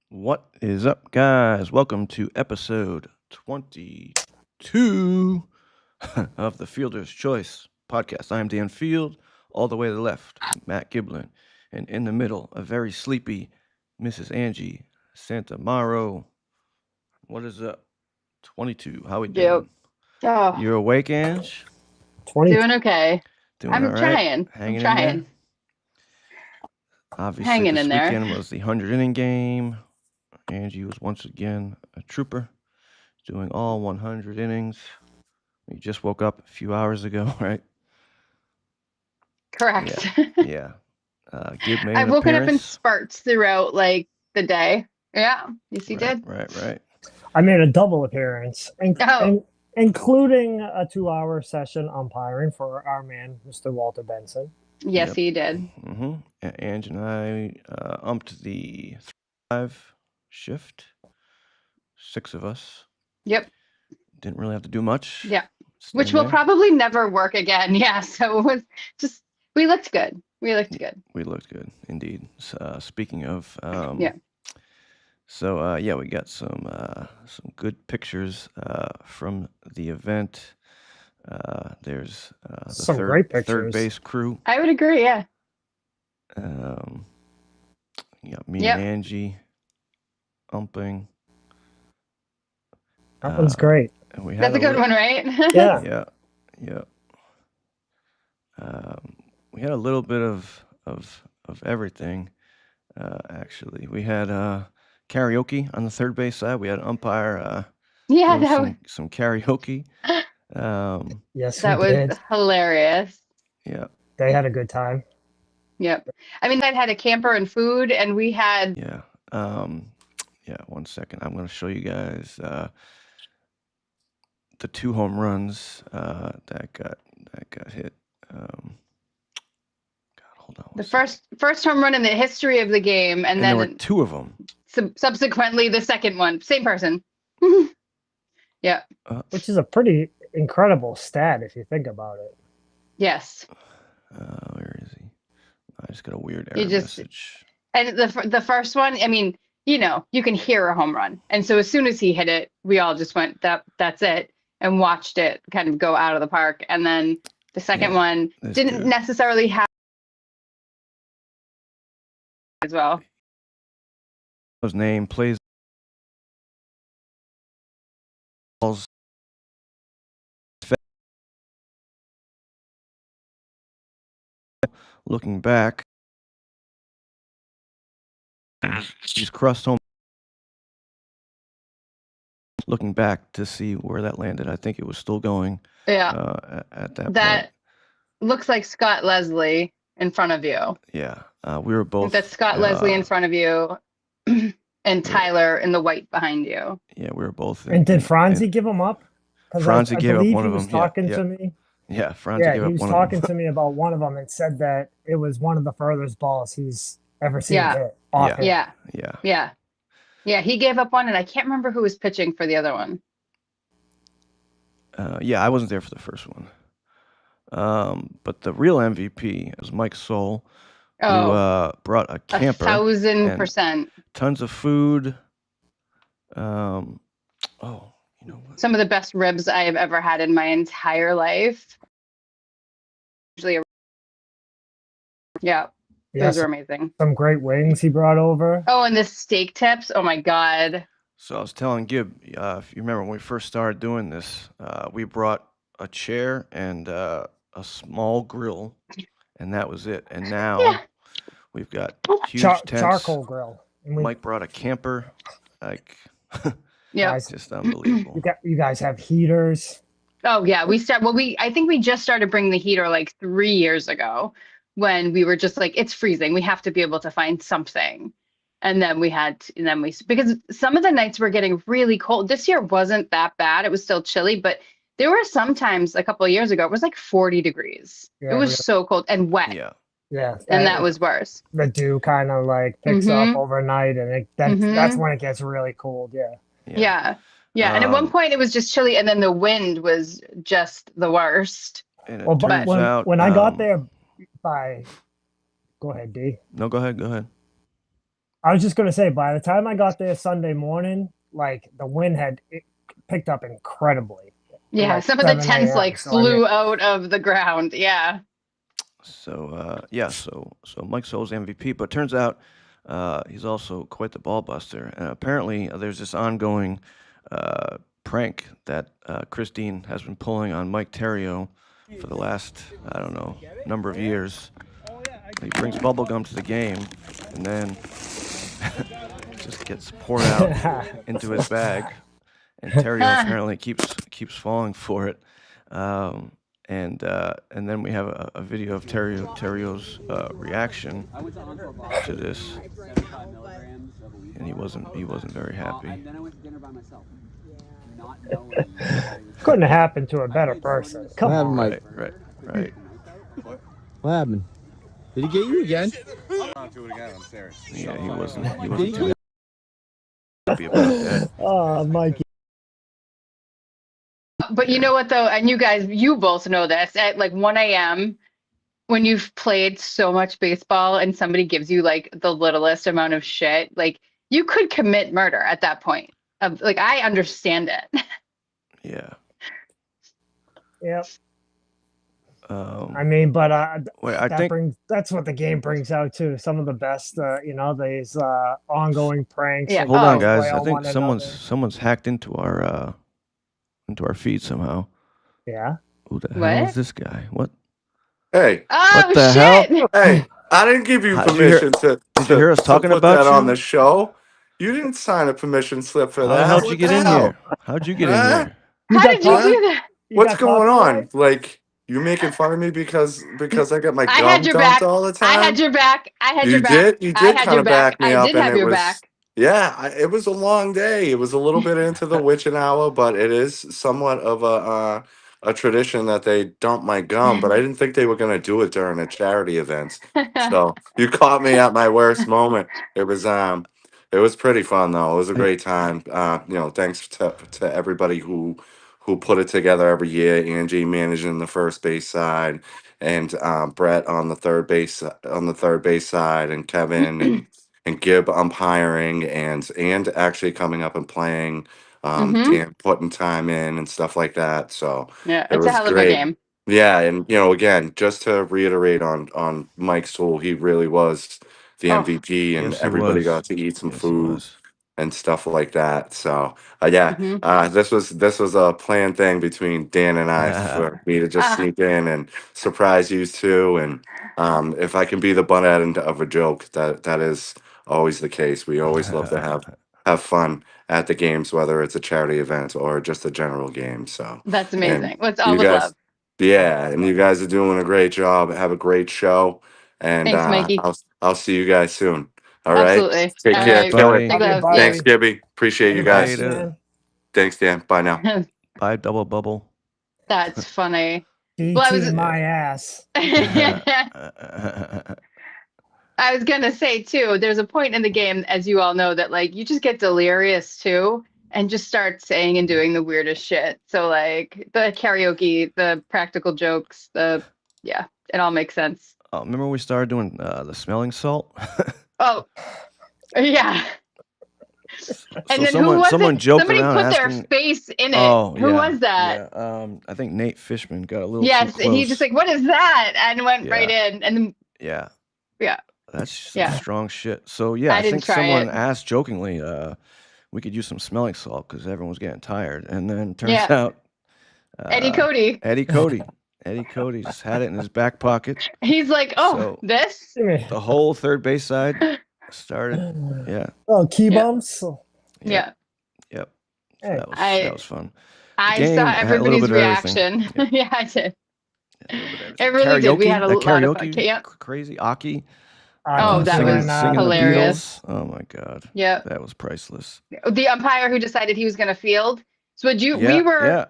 What is up, guys? Welcome to episode 22 of the Fielder's Choice podcast. I am Dan Field, all the way to the left, Matt Giblin, and in the middle, a very sleepy Mrs. Angie Santamaro. What is up? 22. How we doing? Yep. Oh, You awake, Ange? 20. doing okay. Doing I'm all right? trying. Hanging I'm in there? trying. Obviously, Hanging this in there. weekend was the 100-inning game. Angie was once again a trooper, doing all 100 innings. We just woke up a few hours ago, right? Correct. Yeah. Gib made I've an woken up in appearance. spurts throughout the day. Yeah. Yes, you did. Right. I made a double appearance, Oh. including a 2-hour session umpiring for our man, Mr. Walter Benson. Yes, Yep. you did. Mm-hmm. Ange and I umped the 5 shift. 6 of us. Yep. Didn't really have to do much. Yeah. Stand Which will there. probably never work again. Yeah. So it was just, we looked good. We looked good. We looked good, indeed. Speaking of, Yeah. So we got some good pictures from the event. There's the Some great third pictures. base crew. I would agree. Yeah. You got me Yep. and Angie umping. That one's great. And we had That's a good one, right? Yeah. Yeah. We had a little bit of everything. Actually, we had karaoke on the third base side. We had an umpire. Yeah. doing some karaoke. Yes, That we was did. hilarious. Yeah. They had a good time. Yep. I mean, that had a camper and food, and we had. Yeah. 1 second. I'm going to show you guys the 2 home runs that got hit. God, hold on. The first home run in the history of the game, and then there were 2 of them. Subsequently the second one, same person. Yeah. Which is a pretty incredible stat if you think about it. Yes. Where is he? I just got a weird You error just- message. And the first one, I mean, you can hear a home run, and so as soon as he hit it, we all just went, that's it, and watched it kind of go out of the park. And then the second one this didn't dude. necessarily have as well. His name plays balls. Looking back, he's crushed home. Looking back to see where that landed, I think it was still going Yeah. at that That point. looks like Scott Leslie in front of you. Yeah, we were both. That's Scott Leslie in front of you, and Tyler in the white behind you. Yeah, we were both. And did Franzi give him up? 'Cause Franzi I gave up believe one he of was them. Yeah, talking yeah. to me. Yeah, Franzi Yeah, gave he up was one talking of them. to me about one of them and said that it was one of the furthest balls he's ever seen Yeah. hit off him. Yeah. He gave up one, and I can't remember who was pitching for the other one. I wasn't there for the first one. But the real MVP was Mike Soul, who brought a camper, 1,000%. tons of food. You know what? Some of the best ribs I have ever had in my entire life. Usually, yeah, Yeah, those were amazing. some great wings he brought over. Oh, and the steak tips. Oh my God. So I was telling Gib, if you remember when we first started doing this, we brought a chair and a small grill, and that was it. And now Yeah. we've got huge tents. Charcoal grill. And Mike brought a camper, like Yeah. Guys, just unbelievable. you guys have heaters. Oh yeah. I think we just started bringing the heater like 3 years ago, when we were just like, it's freezing. We have to be able to find something. And then because some of the nights were getting really cold. This year wasn't that bad. It was still chilly, but there were some times a couple of years ago, it was like 40 degrees. Yeah, it was really. so cold and wet. Yeah. Yeah. And that was worse. the dew kind of like picks up overnight, and that's when it gets really cold. Yeah. And at one point it was just chilly, and then the wind was just the worst. And it Well, but turns out, when I got there go ahead, D. No, go ahead. I was just gonna say, by the time I got there Sunday morning, like the wind had picked up incredibly. Yeah, like some of the 7 tents a.m. like So, I mean, flew out of the ground. Yeah. So so Mike Soul's MVP, but turns out he's also quite the ball buster. And apparently, there's this ongoing prank that Christine has been pulling on Mike Terrio for the last, I don't know, number of years. He brings bubble gum to the game, and then it just gets poured out into his bag, and Terrio apparently keeps falling for it. And then we have a video of Terrio's reaction to this, and he wasn't very happy. couldn't have happened to a better person. Come What on. happened, Right, Mike? right. What happened? Did he get you again? I'm not doing it again. I'm serious. Yeah, he wasn't too happy about that. Oh, Mikey. But you know what though, and you both know this, at like 1 a.m. when you've played so much baseball and somebody gives you like the littlest amount of shit, like you could commit murder at that point. Like I understand it. Yeah. Yep. I mean, but I think that's what the game brings out too. Some of the best, these ongoing pranks. Yeah. hold on, Oh. guys. play I on think one someone's hacked into our feed somehow. Yeah. Who the hell What? is this guy? What? Hey, Oh What the hell? shit! hey! I didn't give you Did you hear- permission to. did you hear us talking put about that on you? the show? You didn't sign a permission slip for How that. the hell did What you get the in hell? here? How'd you get in Huh? here? You How got did you caught- do that? you What's got going copyright? on? Like you making fun of me because I got my I gum had your dumped back. all the I time? had your back. I had You your back. did. You I did had kind your of back. back me I up, did and have it your was. back. Yeah, it was a long day. It was a little bit into the witching hour, but it is somewhat of a tradition that they dump my gum. But I didn't think they were gonna do it during a charity event. So you caught me at my worst moment. It was pretty fun though. It was a great time. Thanks to everybody who put it together every year. Angie managing the first base side, and Brett on the third base side, and Kevin and Gib umpiring, and actually coming up and playing, Dan putting time in and stuff like that. So Yeah, it it's a was hell of a great. game. Yeah, and again, just to reiterate on Mike's tool, he really was the Oh. MVP, and Yes, he everybody was. got to eat some Yes, he food was. and stuff like that. So Mhm. this was a planned thing between Dan and I for me to just Ah. sneak in and surprise you two. And if I can be the butt end of a joke, that is always the case. We always love to have fun at the games, whether it's a charity event or just a general game. So That's and amazing. Well, it's you all with guys, love. yeah, and you guys are doing a great job. Have a great show, and Thanks, Mikey. I'll see you guys soon. All right, Absolutely. take All care, right. Killer. Bye. Big love. Bye. Thanks, Gibby. Appreciate you guys. Later. man. Thanks, Dan. Bye now. Bye, double bubble. That's funny. DT Well, I was- my ass. I was gonna say too, there's a point in the game, as you all know, that like you just get delirious too and just start saying and doing the weirdest shit. So like the karaoke, the practical jokes, it all makes sense. Oh, remember when we started doing the smelling salt? Oh, yeah. And then someone, who was someone it? joked Somebody around put asking, their face in it. Oh, Who yeah, was that? Yeah, I think Nate Fishman got a little Yes, too and close. he just like, what is that? And went right in. And then Yeah. Yeah. That's some Yeah. strong shit. So yeah, I I, didn't think try someone it. asked jokingly, we could use some smelling salt because everyone was getting tired, and then turns Yeah. out Eddie Cody. Eddie Cody just had it in his back pocket. He's like, oh, So- this? The whole third base side started. Yeah. Oh, key Yeah. bumps. Yeah. Yep. So Hey. that was fun. I game saw had a little everybody's bit of everything. reaction. Yeah, I did. Yeah, a little bit of everything. It really did. We had a That lot of fun. karaoke, Yep. crazy. Aki Oh, that singing, was singing hilarious. the Beatles. Oh my god, Yeah. that was priceless. The umpire who decided he was going to field. So would you? Yeah, we were. yeah.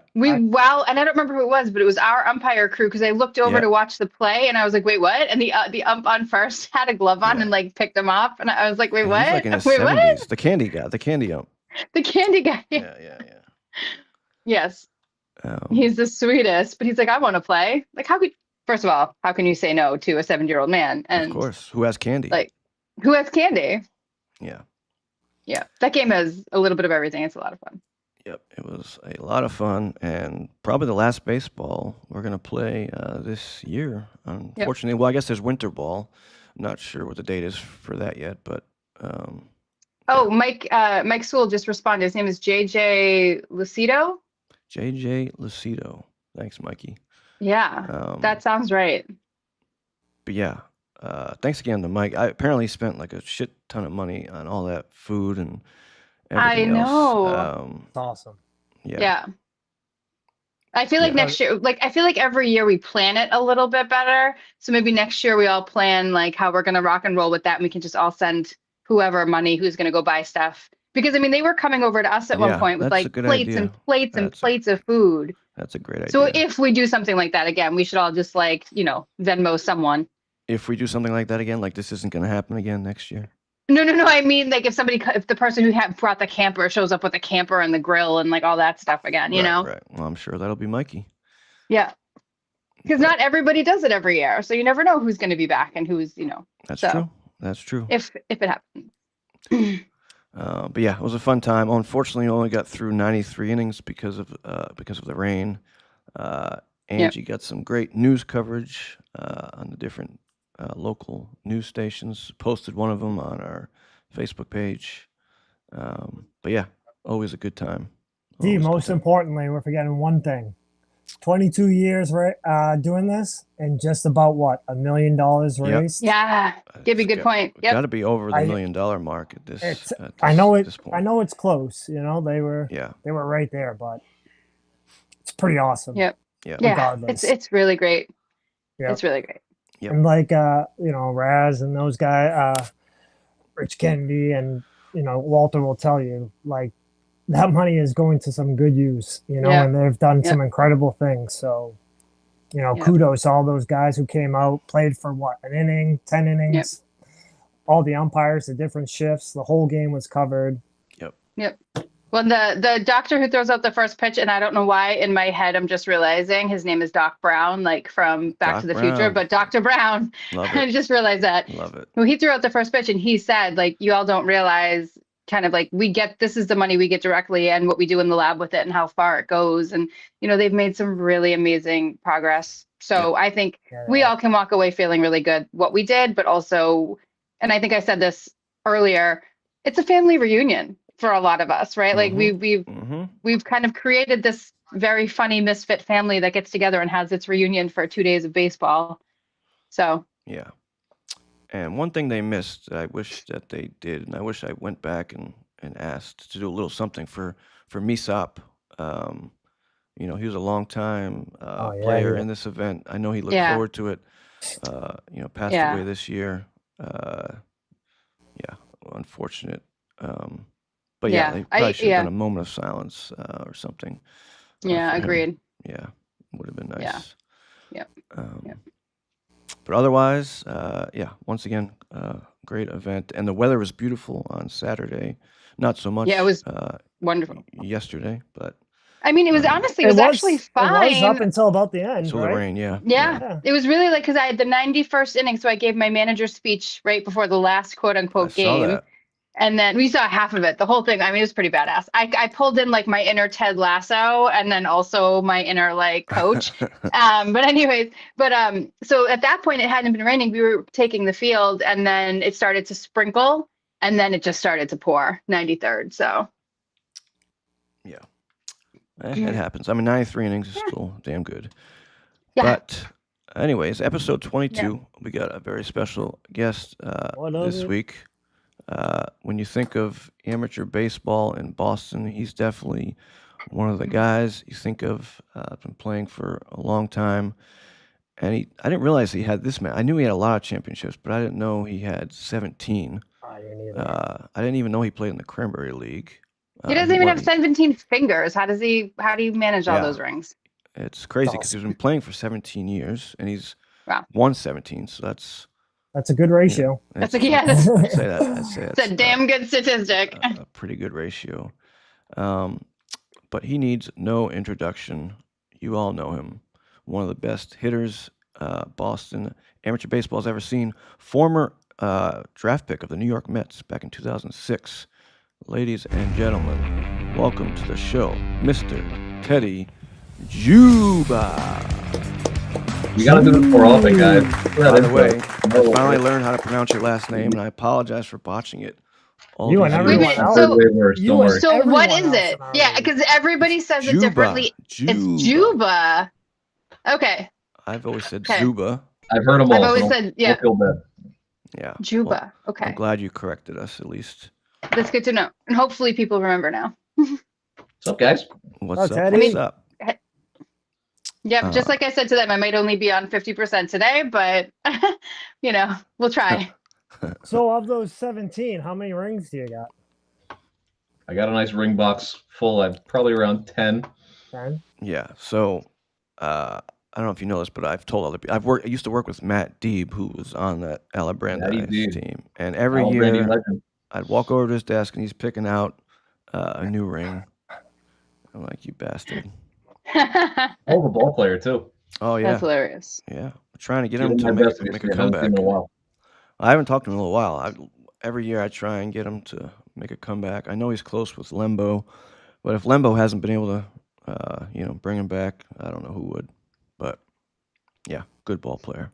And I don't remember who it was, but it was our umpire crew because I looked over Yeah. to watch the play and I was like, wait, what? And the ump on first had a glove on Yeah. and like picked him off, and I was like, wait, And what? He's like in his Wait, 70s. what? The candy guy, the candy ump. The candy guy. Yeah. Yes, he's the sweetest, but he's like, I want to play. Like, first of all, how can you say no to a 7-year-old man? And of course, who has candy? like, who has candy? Yeah. Yeah, that game has a little bit of everything. It's a lot of fun. Yep, it was a lot of fun, and probably the last baseball we're gonna play this year. Unfortunately, well, I guess there's winter ball. I'm not sure what the date is for that yet, but um, Oh, Mike Sewell just responded. His name is JJ Lucido. JJ Lucido. Thanks, Mikey. Yeah, that sounds right. But yeah, thanks again to Mike. I apparently spent like a shit ton of money on all that food and everything I else. know. It's awesome. Yeah. I feel like Yeah. next year, I feel like every year we plan it a little bit better. So maybe next year we all plan like how we're gonna rock and roll with that, and we can just all send whoever money who's gonna go buy stuff. Because I mean, they were coming over to us at one Yeah, point with that's a like good plates idea. and plates and That's a- plates of food. That's a great idea. So if we do something like that again, we should all just like, Venmo someone. If we do something like that again, like this isn't gonna happen again next year. No. I mean, like if the person who had brought the camper shows up with a camper and the grill and like all that stuff again, you know? Right. Well, I'm sure that'll be Mikey. Yeah. Because not everybody does it every year. So you never know who's going to be back and who's, That's so, true. That's true. if it happens. But yeah, it was a fun time. Unfortunately, only got through 93 innings because of the rain. Angie got some great news coverage on the different local news stations. Posted one of them on our Facebook page. But yeah, always a good time. D, Always a good most time. importantly, we're forgetting one thing. 22 years doing this, and just about what, $1 million raised? Yeah. Give you a good point. Got Yep. to be over the $1 million mark at this. I know it. This point. I know it's close. They were right there, but it's pretty awesome. Yep. Yeah. Yeah. Regardless. It's really great. Yep. It's really great. Yep. And like Raz and those guys, Rich Kennedy and Walter will tell you, like, that money is going to some good use, and they've done some incredible things. So, kudos to all those guys who came out, played for what, an inning, 10 innings, all the umpires, the different shifts, the whole game was covered. Yep. Well, the doctor who throws out the first pitch, and I don't know why in my head I'm just realizing his name is Doc Brown, like from Back to the Future, but Dr. Brown. Love it. I just realized that. Love it. Well, he threw out the first pitch and he said, like, you all don't realize kind of like this is the money we get directly and what we do in the lab with it and how far it goes. And, they've made some really amazing progress. So I think we all can walk away feeling really good what we did, but also, and I think I said this earlier, it's a family reunion for a lot of us, right? Like we've kind of created this very funny misfit family that gets together and has its reunion for 2 days of baseball. So yeah. And one thing they missed that I wish that they did, and I wish I went back and asked to do a little something for Misop. He was a long time player in this event. I know he looked forward to it. Passed away this year. Unfortunate. But they probably should have done a moment of silence or something. Yeah, agreed. Yeah, would have been nice. Yeah. But otherwise, once again, great event. And the weather was beautiful on Saturday. Not so much. Yeah, it was wonderful. Yesterday, but I mean, it was honestly, it was actually fine. It was up until about the end, until right? the rain, Yeah. It was really like, because I had the 91st inning, so I gave my manager speech right before the last quote unquote game. Saw that. And then we saw half of it, the whole thing. I mean, it was pretty badass. I pulled in like my inner Ted Lasso and then also my inner like coach. So at that point it hadn't been raining. We were taking the field and then it started to sprinkle and then it just started to pour 93rd. So. Yeah. It happens. I mean, 93 innings is still damn good. Yeah. But anyways, episode 22, we got a very special guest this week. When you think of amateur baseball in Boston, he's definitely one of the guys you think of. Been playing for a long time, and I didn't realize he had this many. I knew he had a lot of championships, but I didn't know he had 17. I didn't even know he played in the Cranberry League. He doesn't even have 17 fingers. How do you manage all those rings? It's crazy because he's been playing for 17 years, and he's won 17. So that's a good ratio. I'd say it's a damn good statistic. A pretty good ratio. But he needs no introduction. You all know him. One of the best hitters Boston amateur baseball's ever seen. Former draft pick of the New York Mets back in 2006. Ladies and gentlemen, welcome to the show, Mr. Teddy Dziuba. You gotta do it more often, guys. By the way, I finally learned how to pronounce your last name, and I apologize for botching it. You and everyone else. So, way worse. Don't worry. so what Everyone is else it? in our Yeah, league. because everybody says it Dziuba. differently. It's Dziuba. Okay. I've always said Okay. Zuba. I've heard them all. I've always so said, yeah, don't feel bad. Yeah. Dziuba. Well, Okay. I'm glad you corrected us at least. That's good to know. And hopefully people remember now. What's up, guys? What's Oh, up? Teddy. What's up? Yep, just like I said to them, I might only be on 50% today, but we'll try. So of those 17, how many rings do you got? I got a nice ring box full. I'm probably around 10. 10? Yeah. So, I don't know if you know this, but I've told other people. I used to work with Matt Deeb, who was on that Ala Brandeis Deeb. team, and every Al year Brandy legend. I'd walk over to his desk and he's picking out a new ring. I'm like, you bastard. Oh, the ball player too. Oh yeah, That's hilarious. yeah. I'm trying to get Give him him to my best if make you a see him. I haven't seen comeback. him in a while. I haven't talked to him in a little while. Every year I try and get him to make a comeback. I know he's close with Lembo, but if Lembo hasn't been able to, bring him back, I don't know who would. But yeah, good ball player.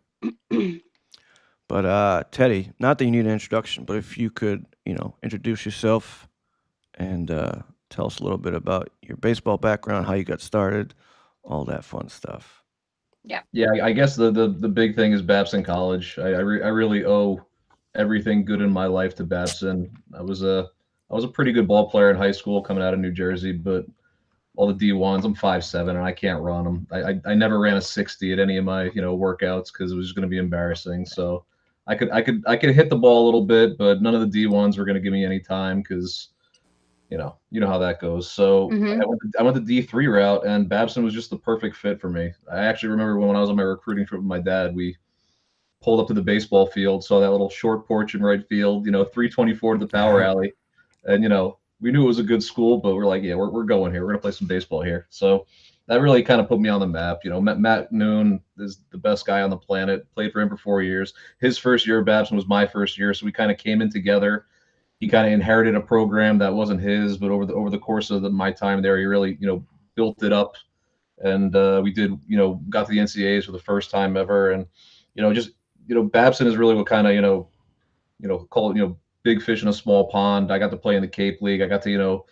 But Teddy, not that you need an introduction, but if you could, introduce yourself and tell us a little bit about your baseball background, how you got started, all that fun stuff. Yeah, I guess the big thing is Babson College. I really owe everything good in my life to Babson. I was a pretty good ball player in high school coming out of New Jersey, but all the D1s, I'm 5'7" and I can't run them. I never ran a 60 at any of my workouts because it was just going to be embarrassing. So I could hit the ball a little bit, but none of the D1s were going to give me any time because you know how that goes. So I went the D3 route, and Babson was just the perfect fit for me. I actually remember when I was on my recruiting trip with my dad, we pulled up to the baseball field, saw that little short porch in right field, 324 to the power alley, and we knew it was a good school, but we're like, yeah, we're going here. We're gonna play some baseball here. So that really kind of put me on the map. Matt Noon is the best guy on the planet. Played for him for 4 years. His first year at Babson was my first year, so we kind of came in together. He kind of inherited a program that wasn't his, but over the course of my time there, he really built it up, and we did got to the NCAAs for the first time ever, and Babson is really what kind of call it big fish in a small pond. I got to play in the Cape League. I got to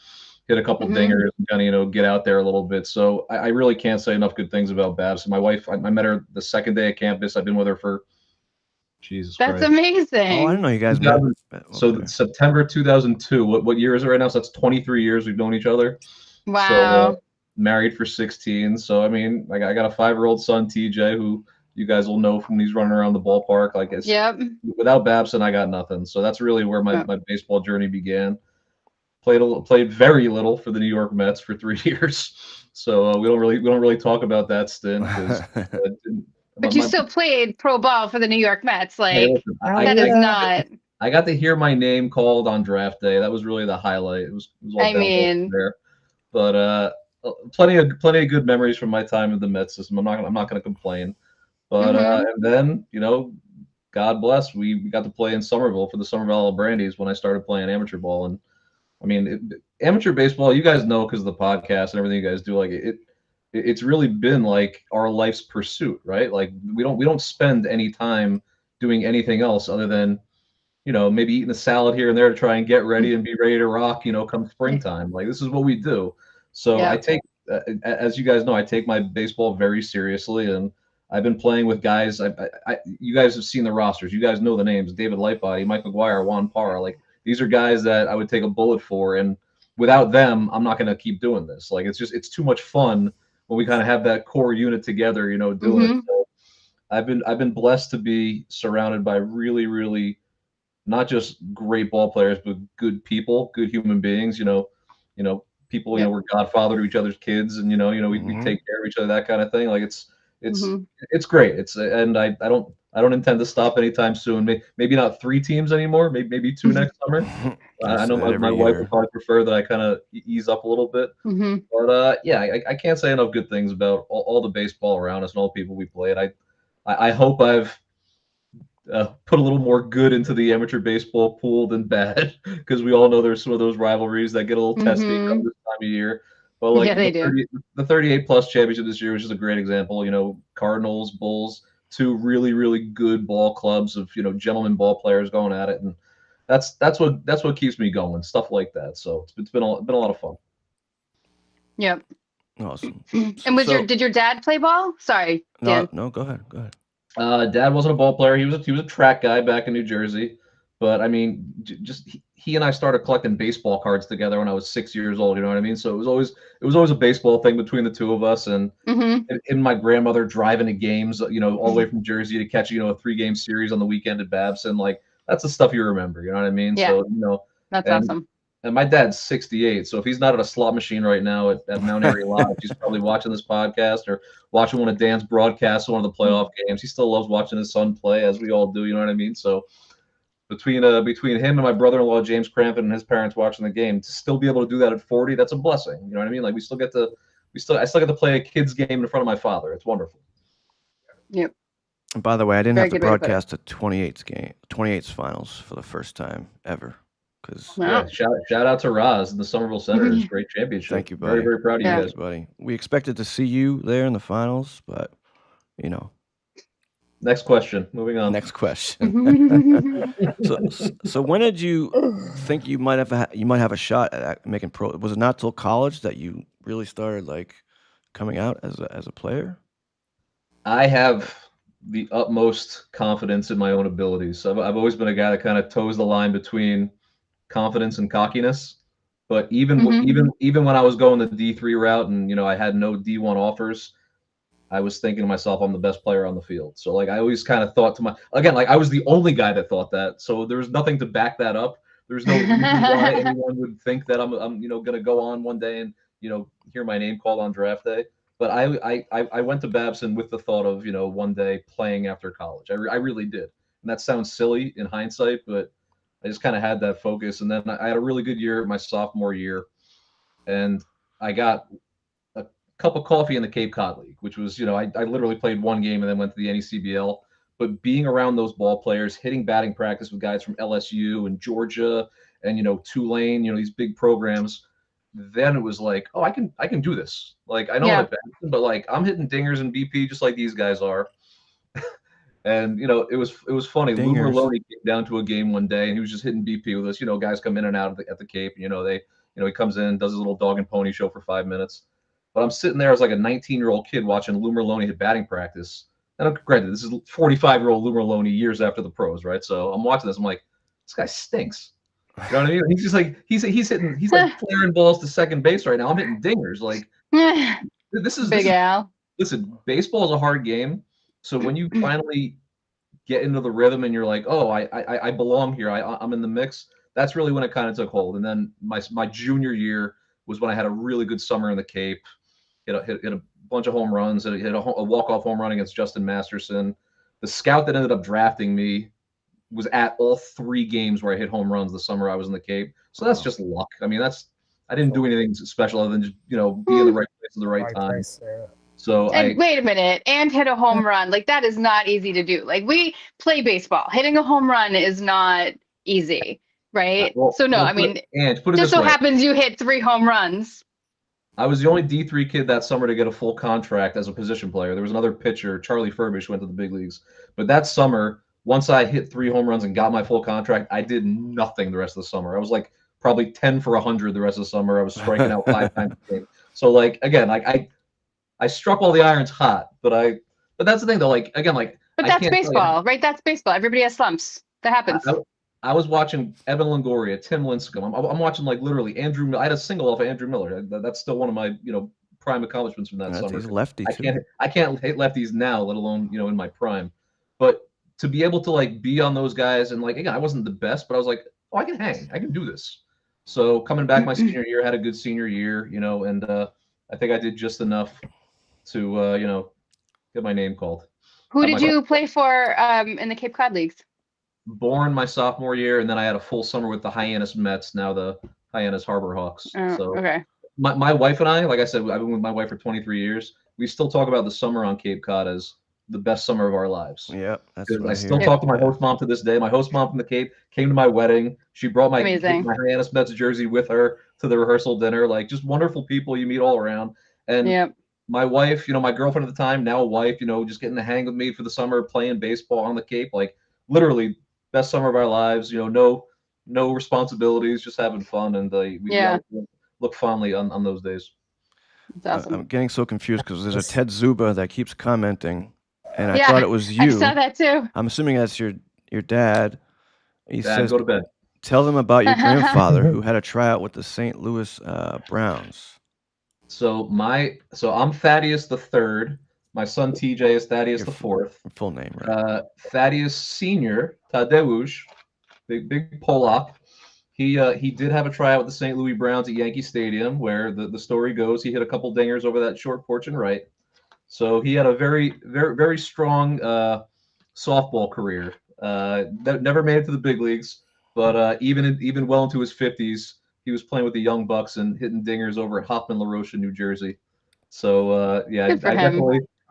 hit a couple dingers and kind of get out there a little bit. So I really can't say enough good things about Babson. My wife, I met her the second day at campus. I've been with her for Jesus That's Christ. amazing. Oh, I didn't know you guys met. So Okay. September 2002. What year is it right now? So that's 23 years we've known each other. Wow. So, married for 16. So I mean, I got a 5-year-old son, TJ, who you guys will know from he's running around the ballpark. Like it's without Babson, I got nothing. So that's really where my baseball journey began. Played very little for the New York Mets for 3 years. So we don't really talk about that stint. But you still played pro ball for the New York Mets. Like Hey, listen, that is not. I got to hear my name called on draft day. That was really the highlight. It was all downhill from there. But plenty of good memories from my time in the Mets system. I'm not going to complain. But and then God bless, we got to play in Somerville for the Somerville Ala Brandies when I started playing amateur ball. And I mean, amateur baseball, you guys know because of the podcast and everything you guys do. Like it's really been like our life's pursuit, right? Like we don't spend any time doing anything else other than maybe eating a salad here and there to try and get ready and be ready to rock, come springtime. Like this is what we do. So I take, as you guys know, I take my baseball very seriously, and I've been playing with guys. You guys have seen the rosters. You guys know the names: David Lightbody, Mike McGuire, Juan Parra. Like these are guys that I would take a bullet for, and without them, I'm not going to keep doing this. Like it's too much fun when we kind of have that core unit together, doing it. So I've been blessed to be surrounded by really, really not just great ball players, but good people, good human beings. People. We're godfather to each other's kids, and we take care of each other, that kind of thing. Like it's great. And I don't intend to stop anytime soon. Maybe not 3 teams anymore. Maybe 2 next summer. I know my wife would probably prefer that I kind of ease up a little bit. But I can't say enough good things about all the baseball around us and all the people we played. I hope I've put a little more good into the amateur baseball pool than bad, because we all know there's some of those rivalries that get a little testy come this time of year. But like they do. The 38 plus championship this year was just a great example. You know, Cardinals, Bulls, two really, really good ball clubs of, you know, gentlemen ball players going at it, and that's what keeps me going, stuff like that. So it's been a lot of fun. Yep. Awesome. And did your dad play ball? Sorry, Dan. No, go ahead. Dad wasn't a ball player. He was a track guy back in New Jersey. But I mean, just he and I started collecting baseball cards together when I was 6 years old. You know what I mean? So it was always a baseball thing between the two of us, and my grandmother driving to games, you know, all the way from Jersey to catch, you know, a 3-game series on the weekend at Babson. Like, that's the stuff you remember. You know what I mean? Yeah. So, you know, that's awesome. And my dad's 68, so if he's not at a slot machine right now at Mount Airy Live, he's probably watching this podcast or watching one of Dan's broadcasts, one of the playoff games. He still loves watching his son play, as we all do. You know what I mean? So between him and my brother-in-law James Crampton and his parents watching the game, to still be able to do that at 40, that's a blessing. You know what I mean? Like, I still get to play a kid's game in front of my father. It's wonderful. Yep. And by the way, I didn't have to broadcast the 28's finals for the first time ever. Wow. Yeah, shout out to Roz and the Somerville Senators. Great championship. Thank you, buddy. Very, very proud of you guys, buddy. We expected to see you there in the finals, but you know. Next question. Moving on. Next question. So when did you think you might have a shot at making pro? Was it not till college that you really started like coming out as a player? I have the utmost confidence in my own abilities. So I've always been a guy that kind of toes the line between confidence and cockiness. But even when I was going the D3 route and, you know, I had no D1 offers, I was thinking to myself, I'm the best player on the field. So like I always kind of thought like I was the only guy that thought that. So there was nothing to back that up. There's no reason why anyone would think that I'm you know, going to go on one day and, you know, hear my name called on draft day. But I went to Babson with the thought of, you know, one day playing after college. I really did. And that sounds silly in hindsight, but I just kind of had that focus. And then I had a really good year my sophomore year. And I got a cup of coffee in the Cape Cod League, which was, you know, I literally played one game and then went to the NECBL. But being around those ball players, hitting batting practice with guys from LSU and Georgia and, you know, Tulane, you know, these big programs, then it was like, oh, I can do this. Like, I know I'm at Babson, but like I'm hitting dingers in BP just like these guys are. And, you know, it was funny. Lou Merlone came down to a game one day and he was just hitting BP with us. You know, guys come in and out at the Cape. And, you know, he comes in, does his little dog and pony show for 5 minutes. But I'm sitting there as like a 19-year-old kid watching Lou Merlone hit batting practice. And granted, this is 45-year-old Lou Merlone years after the pros, right? So I'm watching this. I'm like, this guy stinks. You know what I mean? He's just like he's like flaring balls to second base right now. I'm hitting dingers. Like this is Big Al. Listen, baseball is a hard game. So when you finally get into the rhythm and you're like, oh, I belong here. I'm in the mix. That's really when it kind of took hold. And then my junior year was when I had a really good summer in the Cape. Hit a bunch of home runs. Hit a walk-off home run against Justin Masterson. The scout that ended up drafting me was at all 3 games where I hit home runs the summer I was in the Cape. So that's just luck. I mean, I didn't do anything special other than just, you know, be in the right place at the right time. So wait a minute, and hit a home run. Like, that is not easy to do. Like, we play baseball. Hitting a home run is not easy, right? I mean, just so happens you hit 3 home runs. I was the only D3 kid that summer to get a full contract as a position player. There was another pitcher, Charlie Furbish, went to the big leagues. But that summer, once I hit 3 home runs and got my full contract, I did nothing the rest of the summer. I was like probably 10 for 100 the rest of the summer. I was striking out 5 times a game. So like, again, like I struck all the irons hot, but that's the thing though. Like, again, like, but that's baseball, right? That's baseball. Everybody has slumps. That happens. I was watching Evan Longoria, Tim Lincecum. I'm watching like literally Andrew. I had a single off of Andrew Miller. That's still one of my, you know, prime accomplishments from that summer. He's a lefty too. I can't hit lefties now, let alone, you know, in my prime. But to be able to like be on those guys and like, again, I wasn't the best, but I was like, oh, I can hang. I can do this. So coming back my senior year, had a good senior year, you know, and I think I did just enough to, you know, get my name called. Who did you play for in the Cape Cod Leagues? Born my sophomore year, and then I had a full summer with the Hyannis Mets, now the Hyannis Harbor Hawks. So okay. My wife and I, like I said, I've been with my wife for 23 years. We still talk about the summer on Cape Cod as the best summer of our lives. Yeah, that's what I still hear. talk to my Yeah. host mom to this day. My host mom from the Cape came to my wedding. She brought my Hyannis Mets jersey with her to the rehearsal dinner. Like, just wonderful people you meet all around. And my wife, my girlfriend at the time, now wife, just getting to hang with me for the summer, playing baseball on the Cape. Like, literally best summer of our lives. No responsibilities, just having fun, and we look fondly on those days. Awesome. I'm getting so confused because there's a Ted Dziuba that keeps commenting, and I thought it was you. I saw that too. I'm assuming that's your dad. He says, go to bed. Tell them about your grandfather who had a tryout with the St. Louis Browns. So I'm Thaddeus the third. My son TJ is Thaddeus the fourth. Full name, right? Thaddeus Senior, Tadeusz, big Polak. He did have a tryout with the St. Louis Browns at Yankee Stadium, where the story goes he hit a couple dingers over that short porch and right. So he had a very, very, very strong softball career. Never made it to the big leagues, but even well into his 50s, he was playing with the Young Bucks and hitting dingers over at Hoffman La Roche in New Jersey. So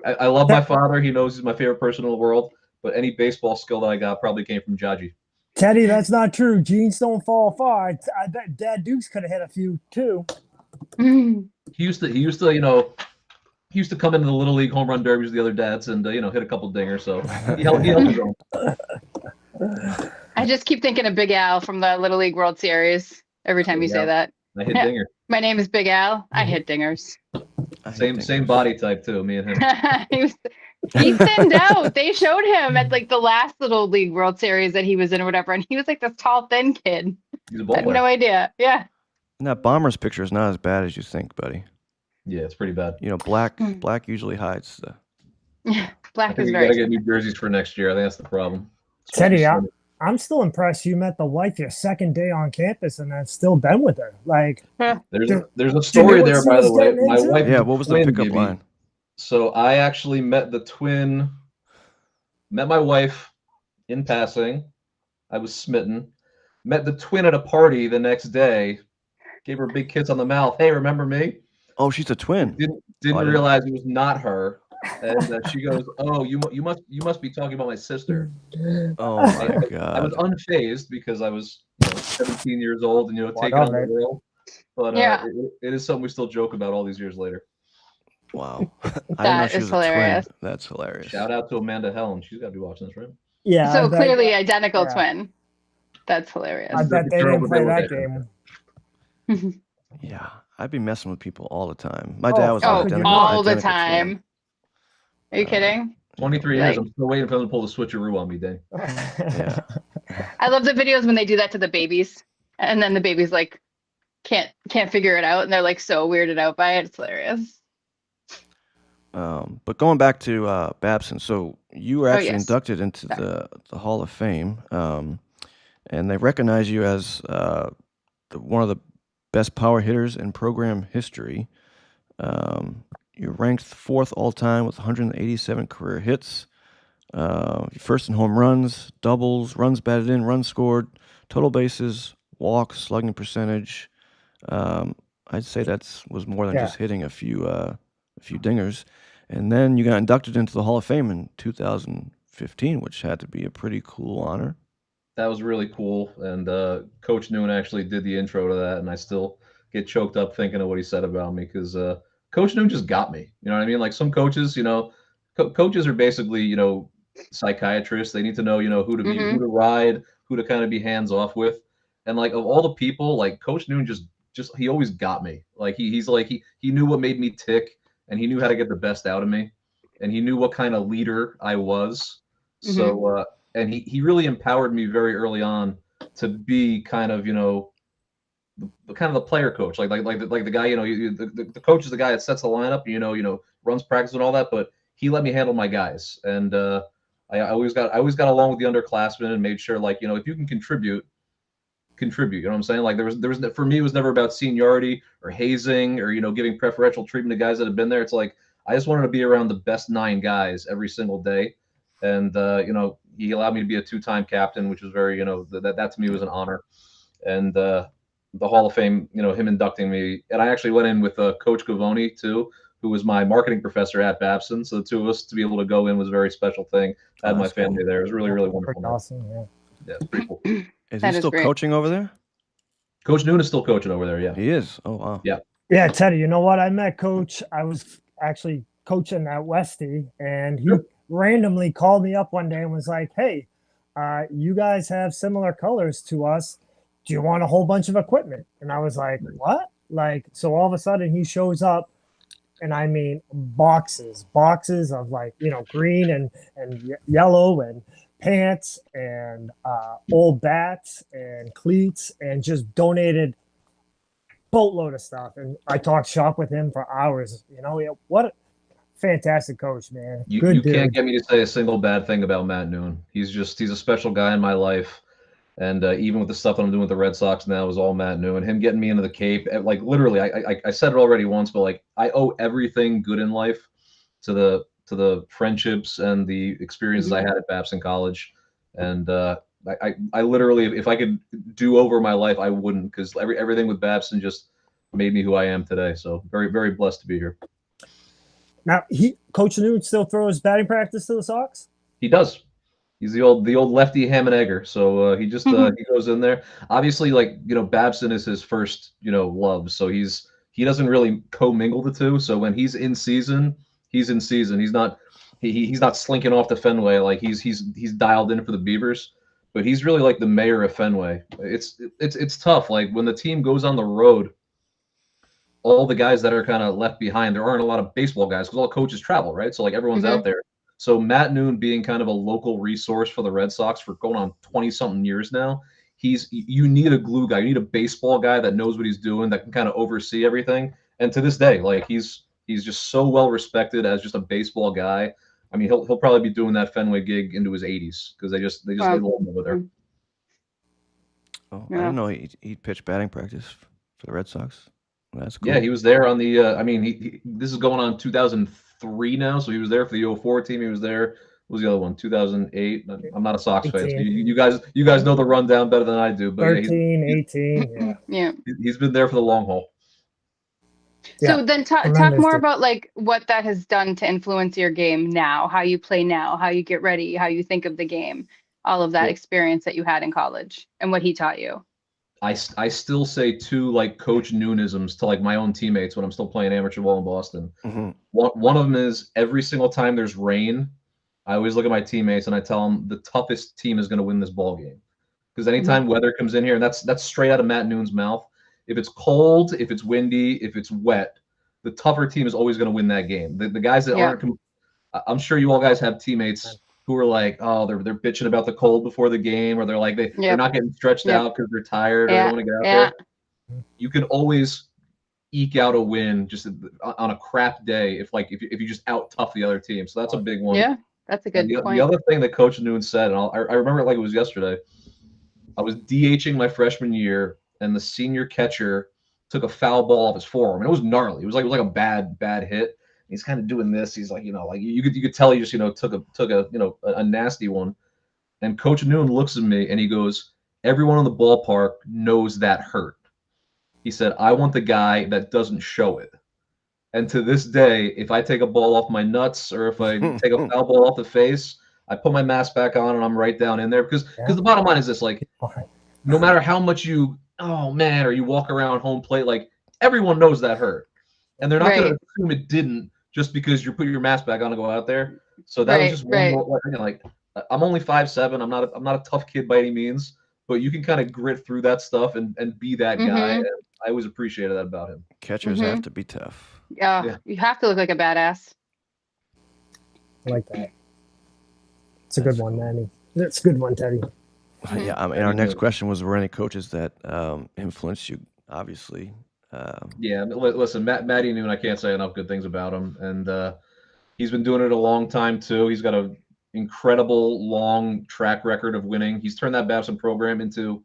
I love my father. He knows he's my favorite person in the world. But any baseball skill that I got probably came from Jaji. Teddy, that's not true. Genes don't fall far. I bet Dad Dukes could have hit a few too. He used to come into the Little League home run derbies with the other dads and hit a couple dingers. So he held his own. I just keep thinking of Big Al from the Little League World Series every time you say that. I hit dinger. My name is Big Al. I hit dingers. Same body type too. Me and him. He thinned out. They showed him at like the last Little League World Series that he was in or whatever, and he was like this tall, thin kid. He's a ball I had player. no idea. Yeah. And that Bombers picture is not as bad as you think, buddy. Yeah, it's pretty bad. Black usually hides the. Black is very. You gotta get new jerseys for next year. I think that's the problem. Teddy, I'm still impressed you met the wife your second day on campus and have still been with her. Like, there's a story there, by the way. My wife. Yeah, what was the pickup line? So I actually met my wife in passing. I was smitten. Met the twin at a party the next day. Gave her a big kiss on the mouth. Hey, remember me? Oh, she's a twin. Didn't realize it was not her. And she goes, "Oh, you must be talking about my sister." Oh my God! I was unfazed because I was 17 years old and taking on the world. But it is something we still joke about all these years later. Wow, that is hilarious. That's hilarious. Shout out to Amanda Helen. She's got to be watching this, right? Yeah. So clearly identical twin. That's hilarious. I bet they didn't play that game. Yeah, I'd be messing with people all the time. My dad was all the time. Twin. Are you kidding? 23 years. I'm still waiting for them to pull the switcheroo on me, Dang. Yeah. I love the videos when they do that to the babies, and then the babies like can't figure it out, and they're like so weirded out by it. It's hilarious. But going back to Babson, so you were actually inducted into the Hall of Fame, and they recognize you as one of the best power hitters in program history. You're ranked 4th all-time with 187 career hits. First in home runs, doubles, runs batted in, runs scored, total bases, walks, slugging percentage. I'd say was more than just hitting a few dingers. And then you got inducted into the Hall of Fame in 2015, which had to be a pretty cool honor. That was really cool. And Coach Noon actually did the intro to that, and I still get choked up thinking of what he said about me because Coach Noon just got me. You know what I mean? Like some coaches, coaches are basically, psychiatrists. They need to know, who to be, who to ride, who to kind of be hands off with. And like of all the people, like Coach Noon just he always got me. Like he's like he knew what made me tick, and he knew how to get the best out of me, and he knew what kind of leader I was. So and he really empowered me very early on to be kind of the player coach, like the guy, the coach is the guy that sets the lineup, runs practice and all that, but he let me handle my guys, and I always got along with the underclassmen and made sure, like, if you can contribute, you know what I'm saying? Like there was for me, it was never about seniority or hazing or giving preferential treatment to guys that have been there. It's like I just wanted to be around the best 9 guys every single day, and he allowed me to be a 2-time captain, which was very that to me was an honor, and the Hall of Fame, him inducting me, and I actually went in with Coach Gavoni too, who was my marketing professor at Babson. So the two of us to be able to go in was a very special thing. I had my family there. It was really, really wonderful. Awesome. Yeah. Yeah, pretty cool. Is he still coaching over there? Coach Noon is still coaching over there. Yeah, he is. Oh wow. Yeah. Yeah, Teddy. You know what? I met Coach. I was actually coaching at Westy, and he randomly called me up one day and was like, "Hey, you guys have similar colors to us. Do you want a whole bunch of equipment?" And I was like, "What?" Like, so all of a sudden he shows up, and I mean boxes of, like, you know, green and yellow and pants and old bats and cleats, and just donated boatload of stuff. And I talked shop with him for hours. You know, what a fantastic coach, man. You dude. Can't get me to say a single bad thing about Matt Noon. He's a special guy in my life. And even with the stuff that I'm doing with the Red Sox now is all Matt Noon. Him getting me into the Cape, like literally, I said it already once, but like I owe everything good in life to the friendships and the experiences I had at Babson College. And I literally, if I could do over my life, I wouldn't, because everything with Babson just made me who I am today. So very, very blessed to be here. Now, Coach Noon still throws batting practice to the Sox? He does. He's the old lefty ham and egger. So he just he goes in there. Obviously, like, you know, Babson is his first, you know, love. So he doesn't really commingle the two. So when he's in season, he's in season. He's not slinking off the Fenway. Like he's dialed in for the Beavers. But he's really like the mayor of Fenway. It's tough. Like when the team goes on the road, all the guys that are kind of left behind, there aren't a lot of baseball guys because all coaches travel, right? So like everyone's out there. So Matt Noon being kind of a local resource for the Red Sox for going on 20-something years now, you need a glue guy. You need a baseball guy that knows what he's doing, that can kind of oversee everything. And to this day, like he's just so well respected as just a baseball guy. I mean, he'll probably be doing that Fenway gig into his 80s because they just love him over there. Oh, I didn't know he'd pitch batting practice for the Red Sox. That's cool. Yeah, he was there on the. I mean, this is going on 2003 now, so he was there for the 04 team. He was there. What was the other one? 2008. I'm not a Sox fan. So you guys know the rundown better than I do. But 13, 18. Yeah. He's been there for the long haul. So then talk more about like what that has done to influence your game now, how you play now, how you get ready, how you think of the game, all of that experience that you had in college and what he taught you. I still say two like Coach Noonisms to like my own teammates when I'm still playing amateur ball in Boston. One of them is every single time there's rain, I always look at my teammates and I tell them the toughest team is going to win this ball game. Because anytime weather comes in here, and that's straight out of Matt Noon's mouth, if it's cold, if it's windy, if it's wet, the tougher team is always going to win that game. The guys that aren't, I'm sure you all guys have teammates who are like, oh, they're bitching about the cold before the game, or they're like they're not getting stretched out because they're tired or they want to get out there. You can always eke out a win just on a crap day if you just out tough the other team. So that's a big one. Yeah, that's a good point. The other thing that Coach Noon said, and I remember it like it was yesterday. I was DHing my freshman year, and the senior catcher took a foul ball off his forearm, and it was gnarly. It was like a bad hit. He's kind of doing this. He's like, like you could tell he just took a nasty one. And Coach Noon looks at me and he goes, "Everyone in the ballpark knows that hurt." He said, "I want the guy that doesn't show it." And to this day, if I take a ball off my nuts or if I take a foul ball off the face, I put my mask back on and I'm right down in there because the bottom line is this: like, no matter how much you or you walk around home plate, like everyone knows that hurt, and they're not going to assume it didn't just because you put your mask back on to go out there. So that was just one more. Like, I'm only 5'7". I'm not a tough kid by any means, but you can kind of grit through that stuff and be that guy. And I always appreciated that about him. Catchers have to be tough. Yeah, you have to look like a badass. I like that. It's a good one, Manny. That's a good one, Teddy. Yeah, I mean, our next question was: were any coaches that influenced you? Obviously. Yeah, listen, Matty Noon, I can't say enough good things about him, and he's been doing it a long time too. He's got an incredible long track record of winning. He's turned that Babson program into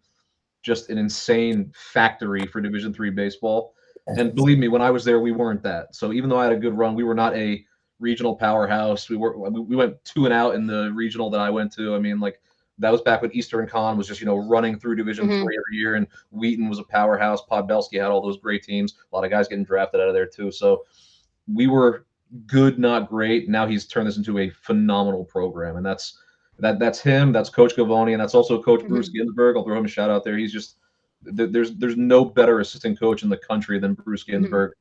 just an insane factory for Division III baseball. And believe me, when I was there, we weren't that. So even though I had a good run, we were not a regional powerhouse. We went 2-0 in the regional that I went to. I mean, like, that was back when Eastern Con was just, running through Division III every year, and Wheaton was a powerhouse. Podbelski had all those great teams. A lot of guys getting drafted out of there too. So we were good, not great. Now he's turned this into a phenomenal program, and that's him. That's Coach Gavoni, and that's also Coach Bruce Ginsburg. I'll throw him a shout out there. He's just there's no better assistant coach in the country than Bruce Ginsburg.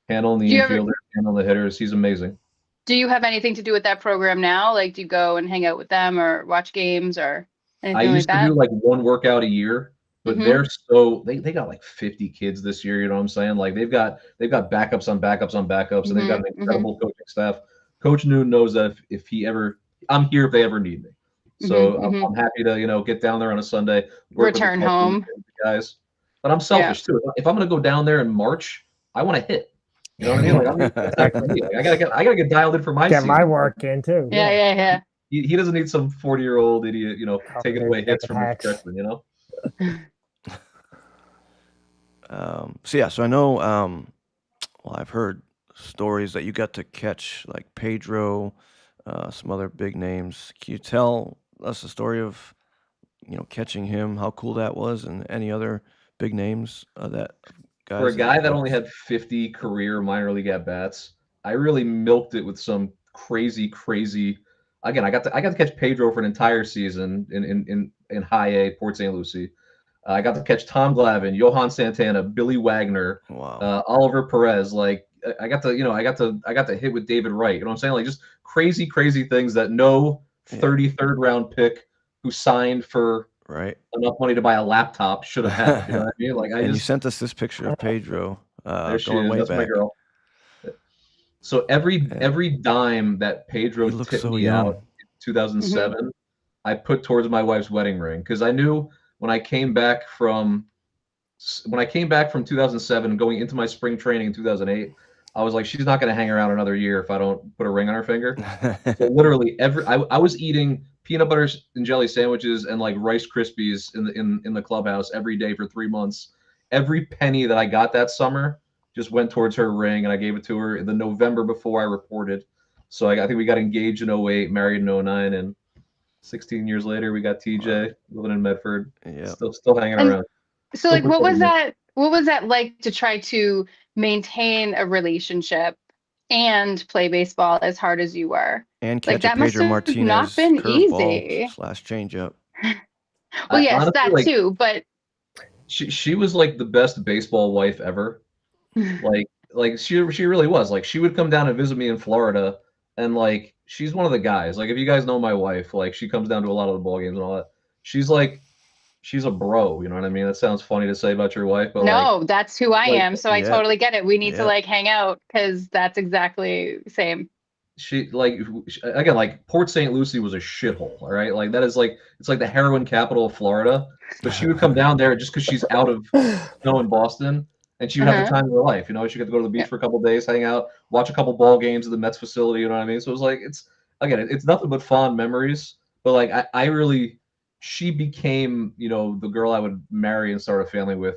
Handling the infielders, handling the hitters. He's amazing. Do you have anything to do with that program now? Like, do you go and hang out with them or watch games or anything I used like to that? do like one workout a year, but they're they got like 50 kids this year. You know what I'm saying? Like they've got backups on backups on backups, and they've got an incredible coaching staff. Coach Noon knows that if he ever, I'm here if they ever need me. So I'm happy to get down there on a Sunday, return home, guys. But I'm selfish too. If I'm gonna go down there in March, I want to hit. You know what I mean? Like, I gotta get dialed in for my get season. my work in too. Yeah. He doesn't need some 40-year-old idiot, taking away hits from his freshman, So I know. Well, I've heard stories that you got to catch like Pedro, some other big names. Can you tell us the story of catching him? How cool that was, and any other big names that guys. For a guy that only had 50 career minor league at bats, I really milked it with some crazy. Again, I got to catch Pedro for an entire season in High A, Port St. Lucie. I got to catch Tom Glavine, Johan Santana, Billy Wagner, Oliver Perez. Like I got to hit with David Wright. You know what I'm saying? Like just crazy things that no 33rd round pick who signed for enough money to buy a laptop should have had. You know what I mean? Like you sent us this picture of Pedro. There she going is. way That's back. my girl. So every dime that Pedro tipped me out in 2007, I put towards my wife's wedding ring because I knew when I came back from 2007 going into my spring training in 2008, I was like, she's not going to hang around another year if I don't put a ring on her finger. So literally I was eating peanut butter and jelly sandwiches and like Rice Krispies in the clubhouse every day for 3 months. Every penny that I got that summer just went towards her ring, and I gave it to her in the November before I reported. So I think we got engaged in 08, married in 09, and 16 years later we got TJ living in Medford. Still hanging around. So like what was that like to try to maintain a relationship and play baseball as hard as you were? And catch that a Pedro Martinez not been easy. / changeup. Well, yes, honestly, that too, but she was like the best baseball wife ever. like she really was. Like she would come down and visit me in Florida, and like she's one of the guys. Like if you guys know my wife, like she comes down to a lot of the ball games and all that. She's a bro, you know what I mean? That sounds funny to say about your wife, but no, that's who I am. So I totally get it. We need to like hang out because that's exactly the same. She again, like Port St. Lucie was a shithole, all right? Like that is like it's like the heroin capital of Florida. But she would come down there just because she's out of snow in Boston. And she would have the time of her life, she got to go to the beach for a couple of days, hang out, watch a couple ball games at the Mets facility, you know what I mean? So it was like it's nothing but fond memories. But like she became, the girl I would marry and start a family with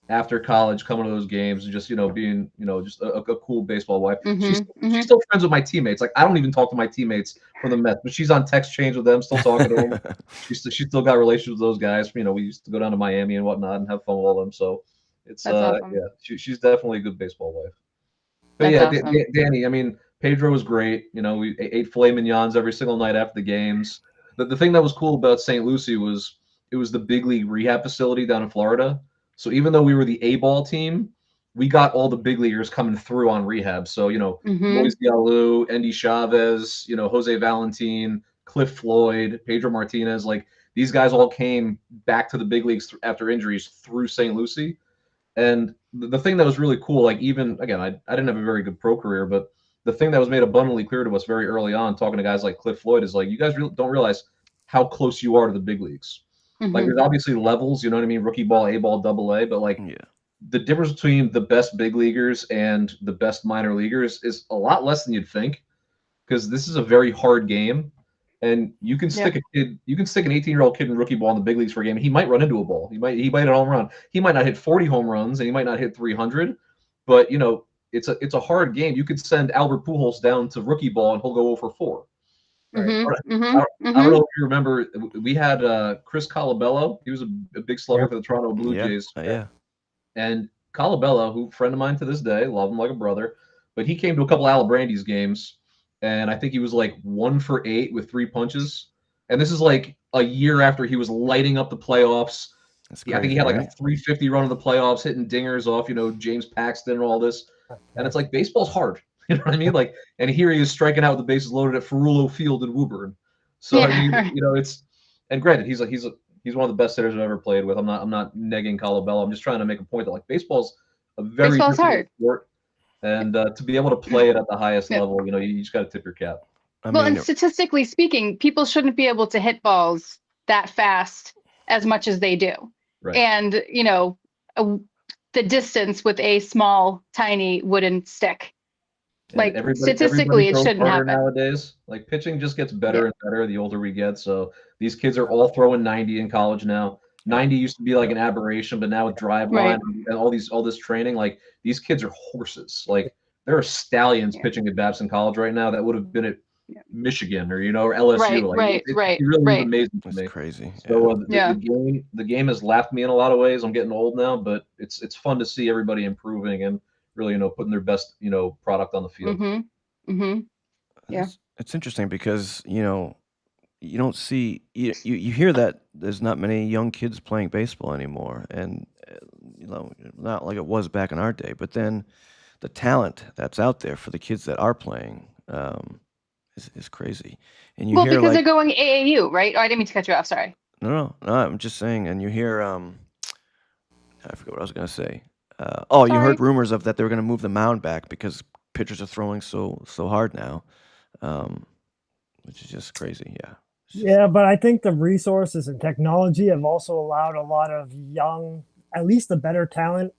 after college, coming to those games and just, being, just a cool baseball wife. She's still friends with my teammates. Like I don't even talk to my teammates from the Mets, but she's on text chains with them, still talking to them. She's still got relations with those guys. We used to go down to Miami and whatnot and have fun with all of them. So it's awesome. She's definitely a good baseball wife. But awesome. Danny, I mean, Pedro was great. We ate filet mignons every single night after the games. The thing that was cool about St. Lucie was it was the big league rehab facility down in Florida. So even though we were the A-ball team, we got all the big leaguers coming through on rehab. So Moise Diallo, Andy Chavez, Jose Valentin, Cliff Floyd, Pedro Martinez, like these guys all came back to the big leagues after injuries through St. Lucie. And the thing that was really cool, like even, again, I didn't have a very good pro career, but the thing that was made abundantly clear to us very early on, talking to guys like Cliff Floyd, is like, you guys don't realize how close you are to the big leagues. Like there's obviously levels, you know what I mean? Rookie ball, A-ball, AA, but like the difference between the best big leaguers and the best minor leaguers is a lot less than you'd think, because this is a very hard game. And you can stick an 18-year-old kid in rookie ball in the big leagues for a game. And he might run into a ball. He might hit a home run. He might not hit 40 home runs, and he might not hit 300. But it's a hard game. You could send Albert Pujols down to rookie ball, and he'll go 0 for 4. Right? I don't know if you remember. We had Chris Colabello. He was a big slugger for the Toronto Blue Jays. Yeah. And Colabello, who friend of mine to this day, love him like a brother. but he came to a couple of Alabrandi's games, and I think he was like 1 for 8 with 3 punches. And this is like a year after he was lighting up the playoffs. Crazy, I think he had like right? a 350 run in the playoffs, hitting dingers off, James Paxton and all this. And it's like, baseball's hard. You know what I mean? Like, and here he is striking out with the bases loaded at Ferrulo Field in Woburn. So I mean, it's, and granted, he's one of the best hitters I've ever played with. I'm not negging Colabello. I'm just trying to make a point that like baseball's a very difficult hard sport, and to be able to play it at the highest level, you just got to tip your cap. And statistically speaking, people shouldn't be able to hit balls that fast as much as they do. Right. And the distance with a small, tiny wooden stick. Like statistically, it shouldn't happen nowadays. Like pitching just gets better and better the older we get. So these kids are all throwing 90 in college now. 90 used to be like an aberration, but now with drive line and all this training, like these kids are horses. Like there are stallions pitching at Babson College right now that would have been at Michigan or or LSU. It really is amazing to me. Crazy. So the game has laughed me in a lot of ways. I'm getting old now, but it's fun to see everybody improving and really, putting their best, product on the field. Yeah. It's interesting because, you don't see, you hear that there's not many young kids playing baseball anymore. And, not like it was back in our day, but then the talent that's out there for the kids that are playing is crazy. And you hear because they're going AAU, right? Oh, I didn't mean to cut you off. Sorry. No, I'm just saying. And you hear, I forget what I was going to say. You heard rumors of that they were going to move the mound back because pitchers are throwing so hard now, which is just crazy. Yeah. Yeah, but I think the resources and technology have also allowed a lot of young, at least the better talent.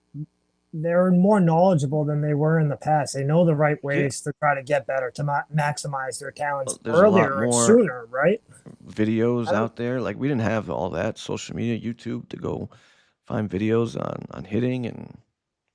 They're more knowledgeable than they were in the past. They know the right ways to try to get better, to maximize their talents earlier and sooner, right? Videos out there. Like we didn't have all that social media, YouTube to go find videos on hitting and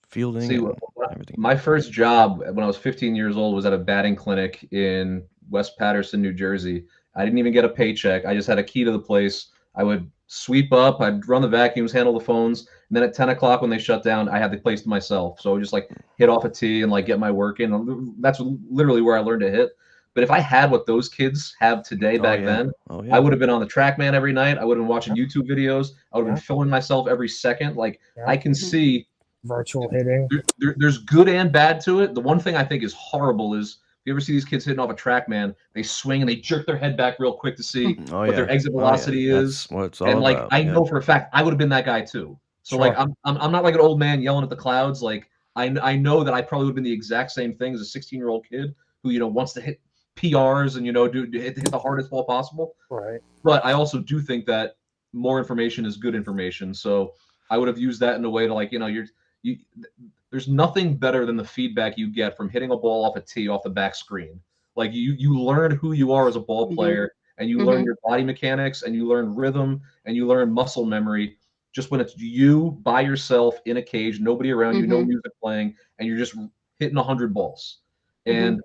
fielding. And everything. My first job when I was 15 years old was at a batting clinic in West Patterson, New Jersey. I didn't even get a paycheck. I just had a key to the place. I would sweep up, I'd run the vacuums, handle the phones, and then at 10 o'clock when they shut down, I had the place to myself. So I would just like hit off a tee and like get my work in. That's literally where I learned to hit. But if I had what those kids have today back then, I would have been on the TrackMan every night. I would have been watching YouTube videos. I would have been filming myself every second. Like I can see virtual hitting. There's good and bad to it. The one thing I think is horrible is you ever see these kids hitting off a TrackMan, they swing and they jerk their head back real quick to see what their exit velocity is. That's what it's all and like about. I know for a fact I would have been that guy too. So like I'm not like an old man yelling at the clouds. Like I know that I probably would have been the exact same thing as a 16-year-old kid who wants to hit PRs and hit the hardest ball possible. Right. But I also do think that more information is good information. So I would have used that in a way to like there's nothing better than the feedback you get from hitting a ball off a tee off the back screen. Like you learn who you are as a ball player, and you learn your body mechanics, and you learn rhythm, and you learn muscle memory. Just when it's you by yourself in a cage, nobody around you, no music playing, and you're just hitting 100 balls. And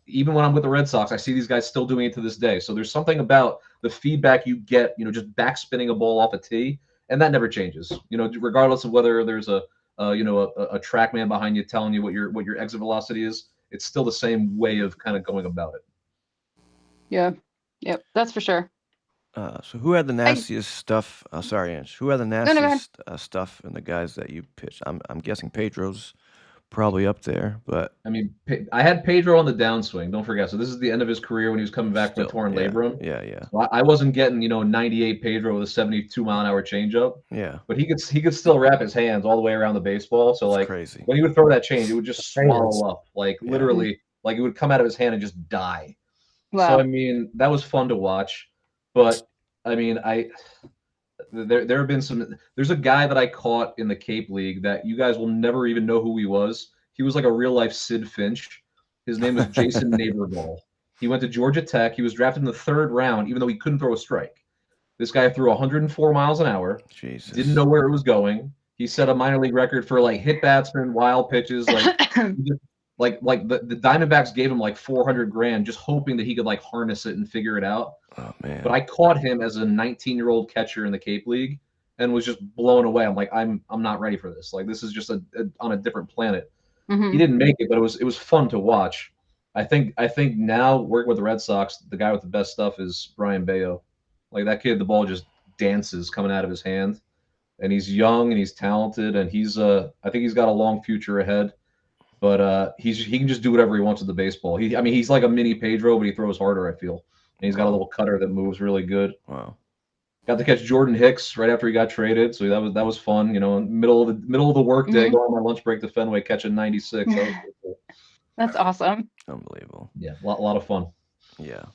even when I'm with the Red Sox, I see these guys still doing it to this day. So there's something about the feedback you get, just backspinning a ball off a tee, and that never changes. Regardless of whether there's a TrackMan behind you telling you what your exit velocity is, it's still the same way of kind of going about it. Yeah. Yep. That's for sure. So who had the nastiest stuff? Sorry, Ange. Who had the nastiest stuff in the guys that you pitched? I'm guessing Pedro's probably up there, but I mean, I had Pedro on the downswing. Don't forget. So this is the end of his career when he was coming back from a torn labrum. Yeah. So I wasn't getting 98 Pedro with a 72-mile-an-hour changeup. Yeah. But he could still wrap his hands all the way around the baseball. So like crazy. When he would throw that change, it would just swallow up, like literally, like it would come out of his hand and just die. Wow. So I mean, that was fun to watch. But I mean, there have been there's a guy that I caught in the Cape League that you guys will never even know who he was. He was like a real life Sid Finch. His name was Jason Neighborball. He went to Georgia Tech. He was drafted in the 3rd round, even though he couldn't throw a strike. This guy threw 104 miles an hour. Jesus. Didn't know where it was going. He set a minor league record for like hit batsmen, wild pitches. Like the Diamondbacks gave him like $400,000 just hoping that he could like harness it and figure it out. Oh man! But I caught him as a 19-year-old catcher in the Cape League and was just blown away. I'm like, I'm not ready for this. Like this is just on a different planet. He didn't make it, but it was fun to watch. I think now working with the Red Sox, the guy with the best stuff is Brian Bayo. Like that kid, the ball just dances coming out of his hand, and he's young and he's talented, and I think he's got a long future ahead. But he can just do whatever he wants with the baseball. He's like a mini Pedro, but he throws harder, I feel. And he's got a little cutter that moves really good. Wow. Got to catch Jordan Hicks right after he got traded, so that was fun. You know, in middle of the work day, going on my lunch break to Fenway, catching 96. That was cool. That's awesome. Unbelievable. Yeah, a lot of fun. Yeah.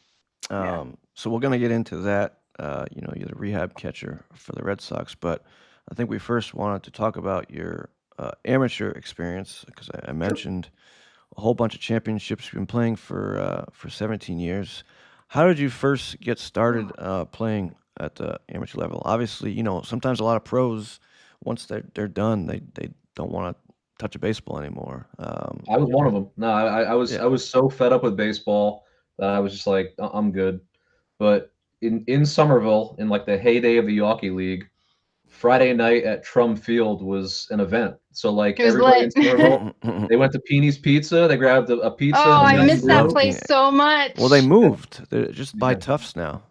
So we're gonna get into that. You're the rehab catcher for the Red Sox, but I think we first wanted to talk about your amateur experience because I mentioned a whole bunch of championships you've been playing for 17 years. How did you first get started playing at the amateur level? Obviously, sometimes a lot of pros, once they're done, they don't want to touch a baseball anymore. I was one of them. No, I was so fed up with baseball that I was just like, I'm good. But in Somerville, in like the heyday of the Yawkey League, Friday night at Trum Field was an event. So like everybody in Somerville, they went to Peeny's Pizza. They grabbed a pizza. Oh, I miss that place so much. Well, they moved. They're just by Tufts now.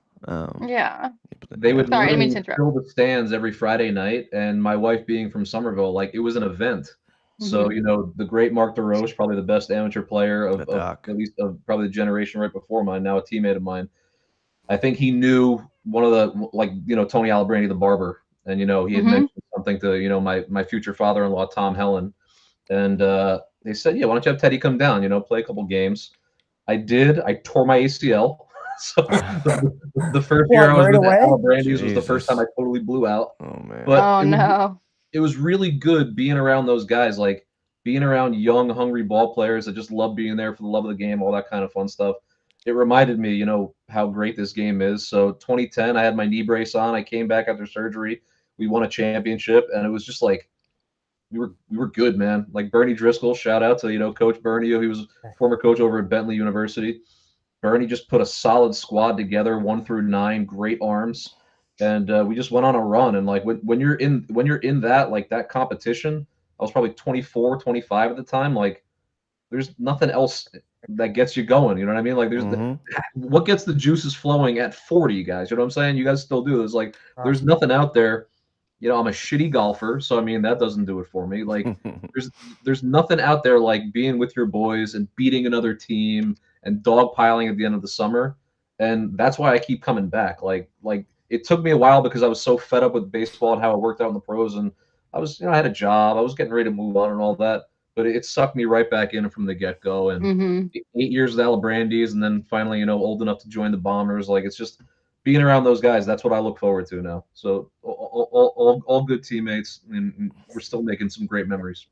Yeah. They would fill the stands every Friday night, and my wife being from Somerville, like it was an event. So the great Mark DeRoche, probably the best amateur player of at least of probably the generation right before mine, now a teammate of mine. I think he knew one of the Tony Alibrandi, the barber, and he had mentioned something to my future father-in-law Tom Helen, and they said, yeah, why don't you have Teddy come down, play a couple games. I did. I tore my ACL. So the first year I was with Alibrandi's was the first time I totally blew out. Oh man! But it was really good being around those guys, like being around young, hungry ball players that just love being there for the love of the game, all that kind of fun stuff. It reminded me, how great this game is. So 2010, I had my knee brace on. I came back after surgery. We won a championship, and it was just like we were good, man. Like Bernie Driscoll, shout out to Coach Bernie. He was a former coach over at Bentley University. Bernie just put a solid squad together, 1 through 9, great arms, and we just went on a run. And like when you're in that like that competition, I was probably 24, 25 at the time. Like there's nothing else that gets you going. You know what I mean? Like there's what gets the juices flowing at 40, guys. You know what I'm saying? You guys still do this. Like there's nothing out there. I'm a shitty golfer, so I mean that doesn't do it for me. Like there's nothing out there like being with your boys and beating another team and dogpiling at the end of the summer, and that's why I keep coming back. Like it took me a while because I was so fed up with baseball and how it worked out in the pros, and I was I had a job, I was getting ready to move on and all that, but it sucked me right back in from the get-go. And 8 years with Alibrandi's, and then finally old enough to join the Bombers. Like it's just being around those guys. That's what I look forward to now. So all good teammates, and we're still making some great memories.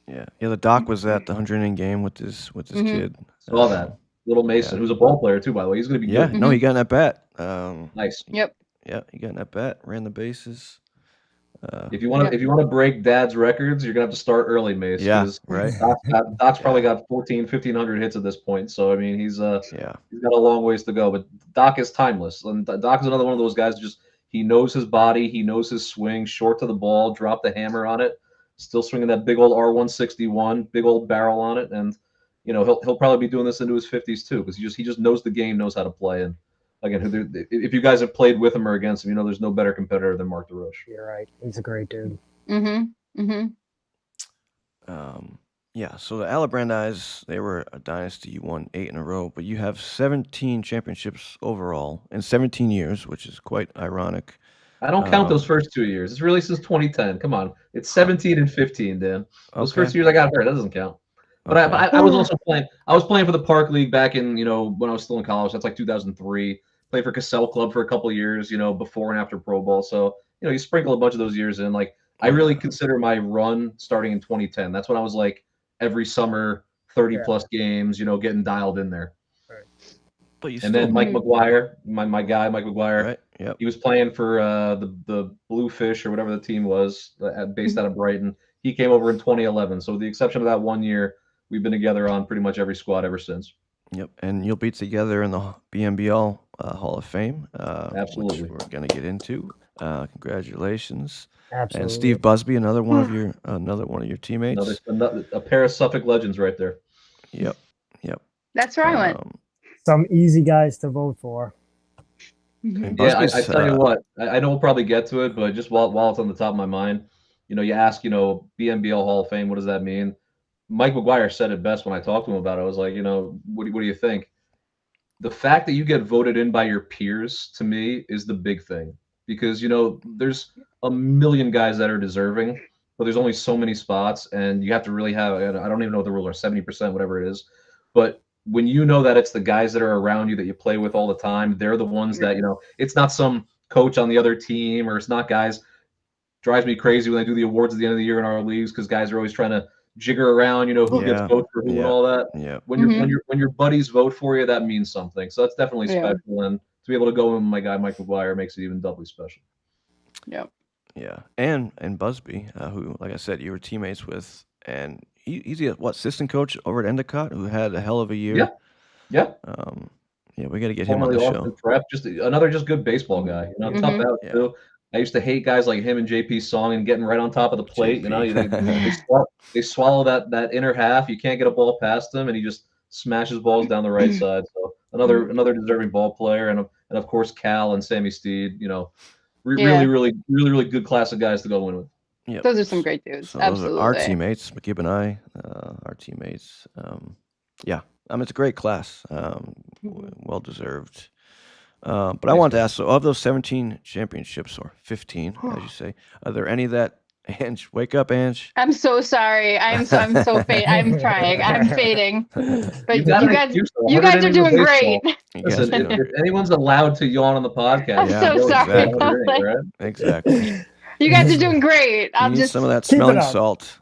Yeah. The Doc was at the 100-inning game with his kid. Saw that. Little Mason, who's a ball player too, by the way. He's going to be good. No, he got in that bat. Nice. Yep. Yeah, he got in that bat, ran the bases. If you want to break Dad's records, you're gonna have to start early, Mace. Yeah, right. Doc's probably got 1,500 hits at this point, so I mean he's got a long ways to go. But Doc is timeless, and Doc is another one of those guys. He knows his body, he knows his swing, short to the ball, drop the hammer on it, still swinging that big old R161, big old barrel on it, and he'll probably be doing this into his 50s too, because he just knows the game, knows how to play. And again, if you guys have played with him or against him, there's no better competitor than Mark DeRoche. You're right. He's a great dude. So the Alibrandis, they were a dynasty. You won 8 in a row, but you have 17 championships overall in 17 years, which is quite ironic. I don't count those first 2 years. It's really since 2010. Come on. It's 17 and 15, Dan. Those first years I got hurt. That doesn't count. But I was also playing. I was playing for the Park League back in, when I was still in college. That's like 2003. Played for Cassell Club for a couple of years, before and after Pro Ball. So, you sprinkle a bunch of those years in. Like, I really consider my run starting in 2010. That's when I was like every summer, 30-plus games, getting dialed in there. Right. But then Mike McGuire, my guy, Mike McGuire, right. Yep. He was playing for the Bluefish or whatever the team was, based out of Brighton. He came over in 2011. So with the exception of that 1 year, we've been together on pretty much every squad ever since. Yep, and you'll be together in the BMBL Hall of Fame. Absolutely. Which we're going to get into. Congratulations. Absolutely. And Steve Busby, another one of your teammates. A pair of Suffolk legends right there. Yep. That's where I went. Some easy guys to vote for. And Yeah, I Busby's, tell you what, I know we'll probably get to it, but just while it's on the top of my mind, you ask, BMBL Hall of Fame, what does that mean? Mike McGuire said it best when I talked to him about it. I was like, what do you think? The fact that you get voted in by your peers, to me, is the big thing. Because, there's a million guys that are deserving, but there's only so many spots, and you have to really have, I don't even know what the rules are, 70%, whatever it is. But when you know that it's the guys that are around you that you play with all the time, they're the ones that, it's not some coach on the other team, or it's not guys. Drives me crazy when they do the awards at the end of the year in our leagues, because guys are always trying to jigger around, who gets voted for who and all that. Yeah. When your buddies vote for you, that means something. So that's definitely special, and to be able to go in with my guy Mike McGuire makes it even doubly special. Yep. Yeah, and Busby, who, like I said, you were teammates with, and he's the assistant coach over at Endicott, who had a hell of a year. Yeah. Yeah, we got to get him on the show. Prep, just another good baseball guy. Tough out too. I used to hate guys like him and JP Song and getting right on top of the plate. They swallow that inner half. You can't get a ball past him, and he just smashes balls down the right side. So another deserving ball player, and of course Cal and Sammy Steed. Really good class of guys to go in with. Yep. Those are some great dudes. So Absolutely. Those are our teammates, McGib and I, our teammates. It's a great class, well deserved. But I wanted to ask, so of those 17 championships, or 15, as you say, are there any that, Ange, wake up, Ange. I'm so sorry. I'm so fading. I'm trying. I'm fading. But you guys are doing great. Listen, if anyone's allowed to yawn on the podcast, I'm so sorry. Exactly. You guys are doing great. I'm just some of that smelling salt.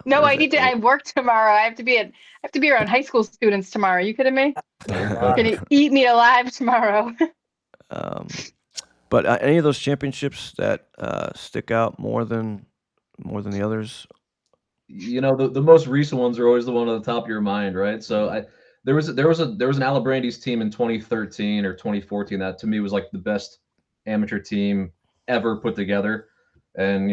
No, I need to. I work tomorrow. I have to be around high school students tomorrow. Are you kidding me? You're gonna eat me alive tomorrow. But any of those championships that stick out more than the others? The most recent ones are always the one at the top of your mind, right? So there was an Alabrandi's team in 2013 or 2014 that to me was like the best amateur team ever put together. And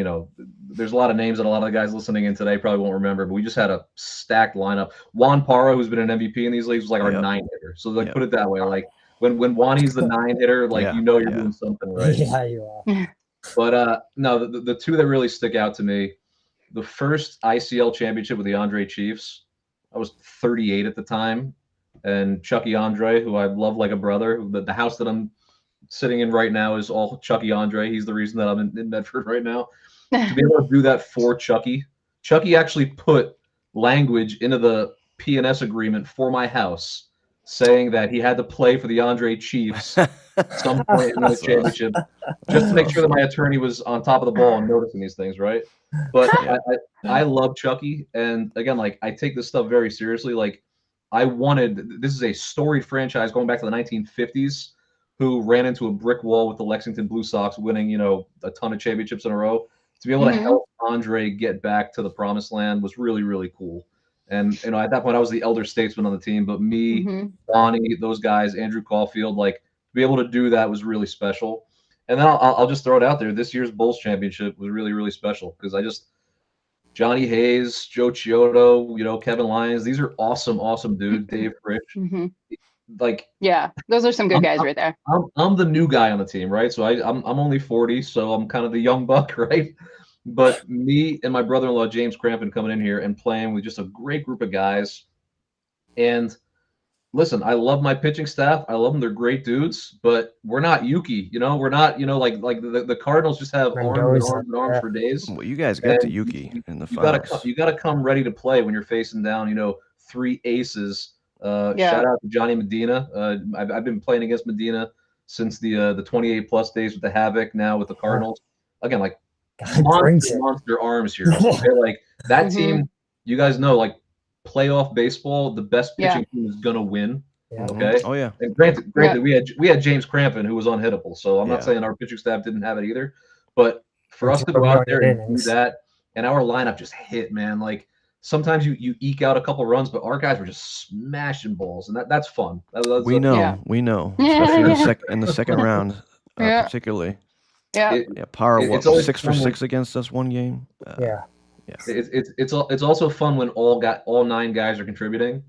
there's a lot of names that a lot of the guys listening in today probably won't remember, but we just had a stacked lineup. Juan Parra, who's been an MVP in these leagues, was like our 9-hitter. So put it that way, like when Juani's the 9-hitter, like you're doing something right. Yeah, you are. But no, the two that really stick out to me, the first ICL championship with the Andre Chiefs, I was 38 at the time, and Chucky Andre, who I love like a brother, the house that I'm sitting in right now is all Chucky Andre. He's the reason that I'm in Medford right now. To be able to do that for Chucky actually put language into the P&S agreement for my house saying that he had to play for the Andre Chiefs at some point in the championship, just to make sure that my attorney was on top of the ball and noticing these things, right? But I love Chucky, and again, like I take this stuff very seriously. Like this is a storied franchise going back to the 1950s, who ran into a brick wall with the Lexington Blue Sox, winning a ton of championships in a row. To be able to help Andre get back to the promised land was really, really cool. And at that point I was the elder statesman on the team, but me, Bonnie, those guys, Andrew Caulfield, like to be able to do that was really special. And then I'll just throw it out there. This year's Bulls championship was really, really special because Johnny Hayes, Joe Chiodo, Kevin Lyons, these are awesome dudes. Dave Frisch. Those are some good guys right there. I'm the new guy on the team, right? So I'm only 40, so I'm kind of the young buck, right? But me and my brother-in-law James Crampton coming in here and playing with just a great group of guys. And listen, I love my pitching staff. I love them. They're great dudes, but we're not Yawkey. We're not like the Cardinals just have arms for days. Well, you guys got the Yawkey in the finals. You gotta come ready to play when you're facing down 3 aces. Shout out to Johnny Medina. I've been playing against Medina since the 28 plus days with the Havoc, now with the Cardinals. Again, like monster arms here. Okay? Like that team, you guys know, like playoff baseball, the best pitching team is gonna win. Yeah. Okay. Oh yeah. And granted, we had James Crampton, who was unhittable. So I'm not saying our pitching staff didn't have it either, but for us to go out there and do that, and our lineup just hit, man. Like sometimes you eke out a couple runs, but our guys were just smashing balls, and that's fun. We know, especially in the second round, particularly. Yeah. Power it's what, always 6 for fun when- 6 against us one game. Yeah. It's also fun when all 9 guys are contributing,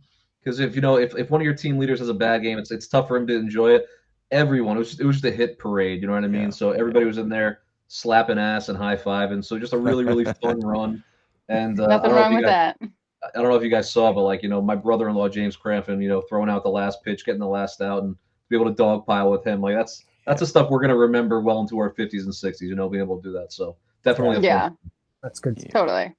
because if one of your team leaders has a bad game, it's tough for him to enjoy it. Everyone, it was just a hit parade, you know what I mean? Yeah. So everybody was in there slapping ass and high fiving. So just a really fun run. And Nothing wrong with that. I don't know if you guys saw, but like my brother-in-law James Crampton, throwing out the last pitch, getting the last out, and to be able to dogpile with him, like that's the stuff we're gonna remember well into our 50s and 60s. Being able to do that. So definitely, that's good. Yeah. Totally.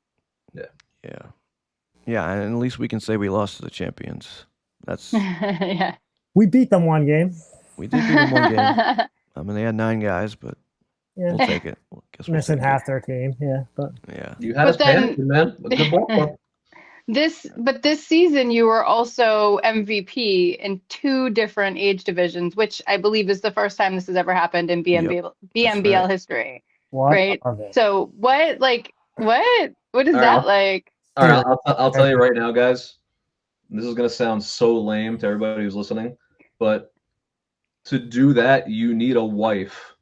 Yeah, and at least we can say we lost to the champions. That's Yeah. We beat them one game. We did beat them one game. I mean, they had 9 guys, but we'll take it. Guess we'll Missing take half their team. Yeah, but you had us panicking, man. A good ball club. This season you were also MVP in 2 different age divisions, which I believe is the first time this has ever happened in BMBL history. what? Right? So what is that like? All right, I'll tell you right now, guys. This is gonna sound so lame to everybody who's listening, but to do that, you need a wife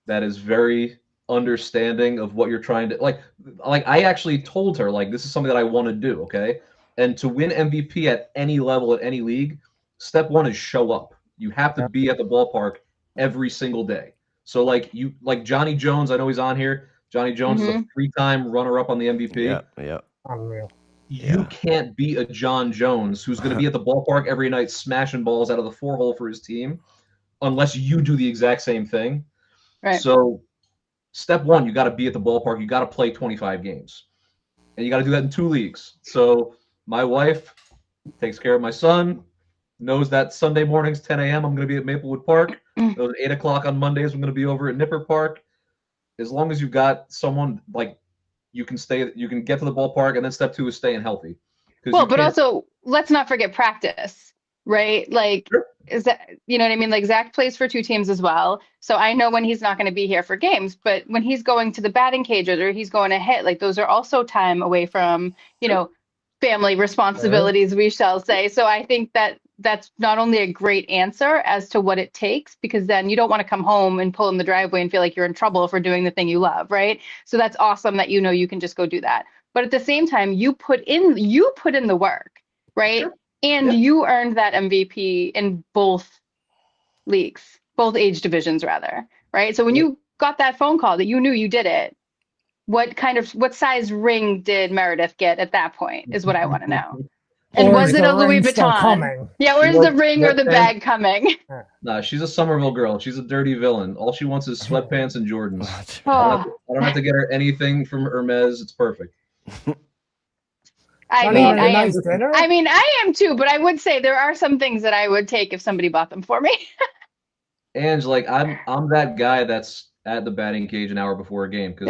that is very understanding of what you're trying to like. I actually told her like this is something that I want to do, okay? And to win MVP at any level at any league, step 1 is show up. You have to be at the ballpark every single day. So like Johnny Jones, I know he's on here. Johnny Jones is a 3-time runner-up on the MVP. Yeah. Unreal. You can't be a John Jones who's going to be at the ballpark every night smashing balls out of the 4-hole for his team unless you do the exact same thing. Right. So step 1, you got to be at the ballpark. You got to play 25 games. And you got to do that in 2 leagues. So my wife takes care of my son, knows that Sunday mornings, 10 a.m., I'm going to be at Maplewood Park. Those 8 o'clock on Mondays, I'm going to be over at Nipper Park. As long as you've got someone like you can get to the ballpark, and then step 2 is staying healthy. Well, but also let's not forget practice, right? Like, is that, you know what I mean? Like Zach plays for 2 teams as well. So I know when he's not going to be here for games, but when he's going to the batting cages or he's going to hit, like those are also time away from, family responsibilities, we shall say. So I think that that's not only a great answer as to what it takes, because then you don't want to come home and pull in the driveway and feel like you're in trouble for doing the thing you love, right? So that's awesome that you can just go do that. But at the same time, you put in the work, right? Sure. And you earned that MVP in both leagues, both age divisions rather, right? So when you got that phone call that you knew you did it, what size ring did Meredith get at that point is what I want to know. And or was it a Louis Vuitton? Yeah, where's the ring or the bag coming? Nah, she's a Somerville girl. She's a dirty villain. All she wants is sweatpants and Jordans. I don't have to get her anything from Hermes. It's perfect. I mean, I am too, but I would say there are some things that I would take if somebody bought them for me. Ange, like I'm that guy that's at the batting cage an hour before a game because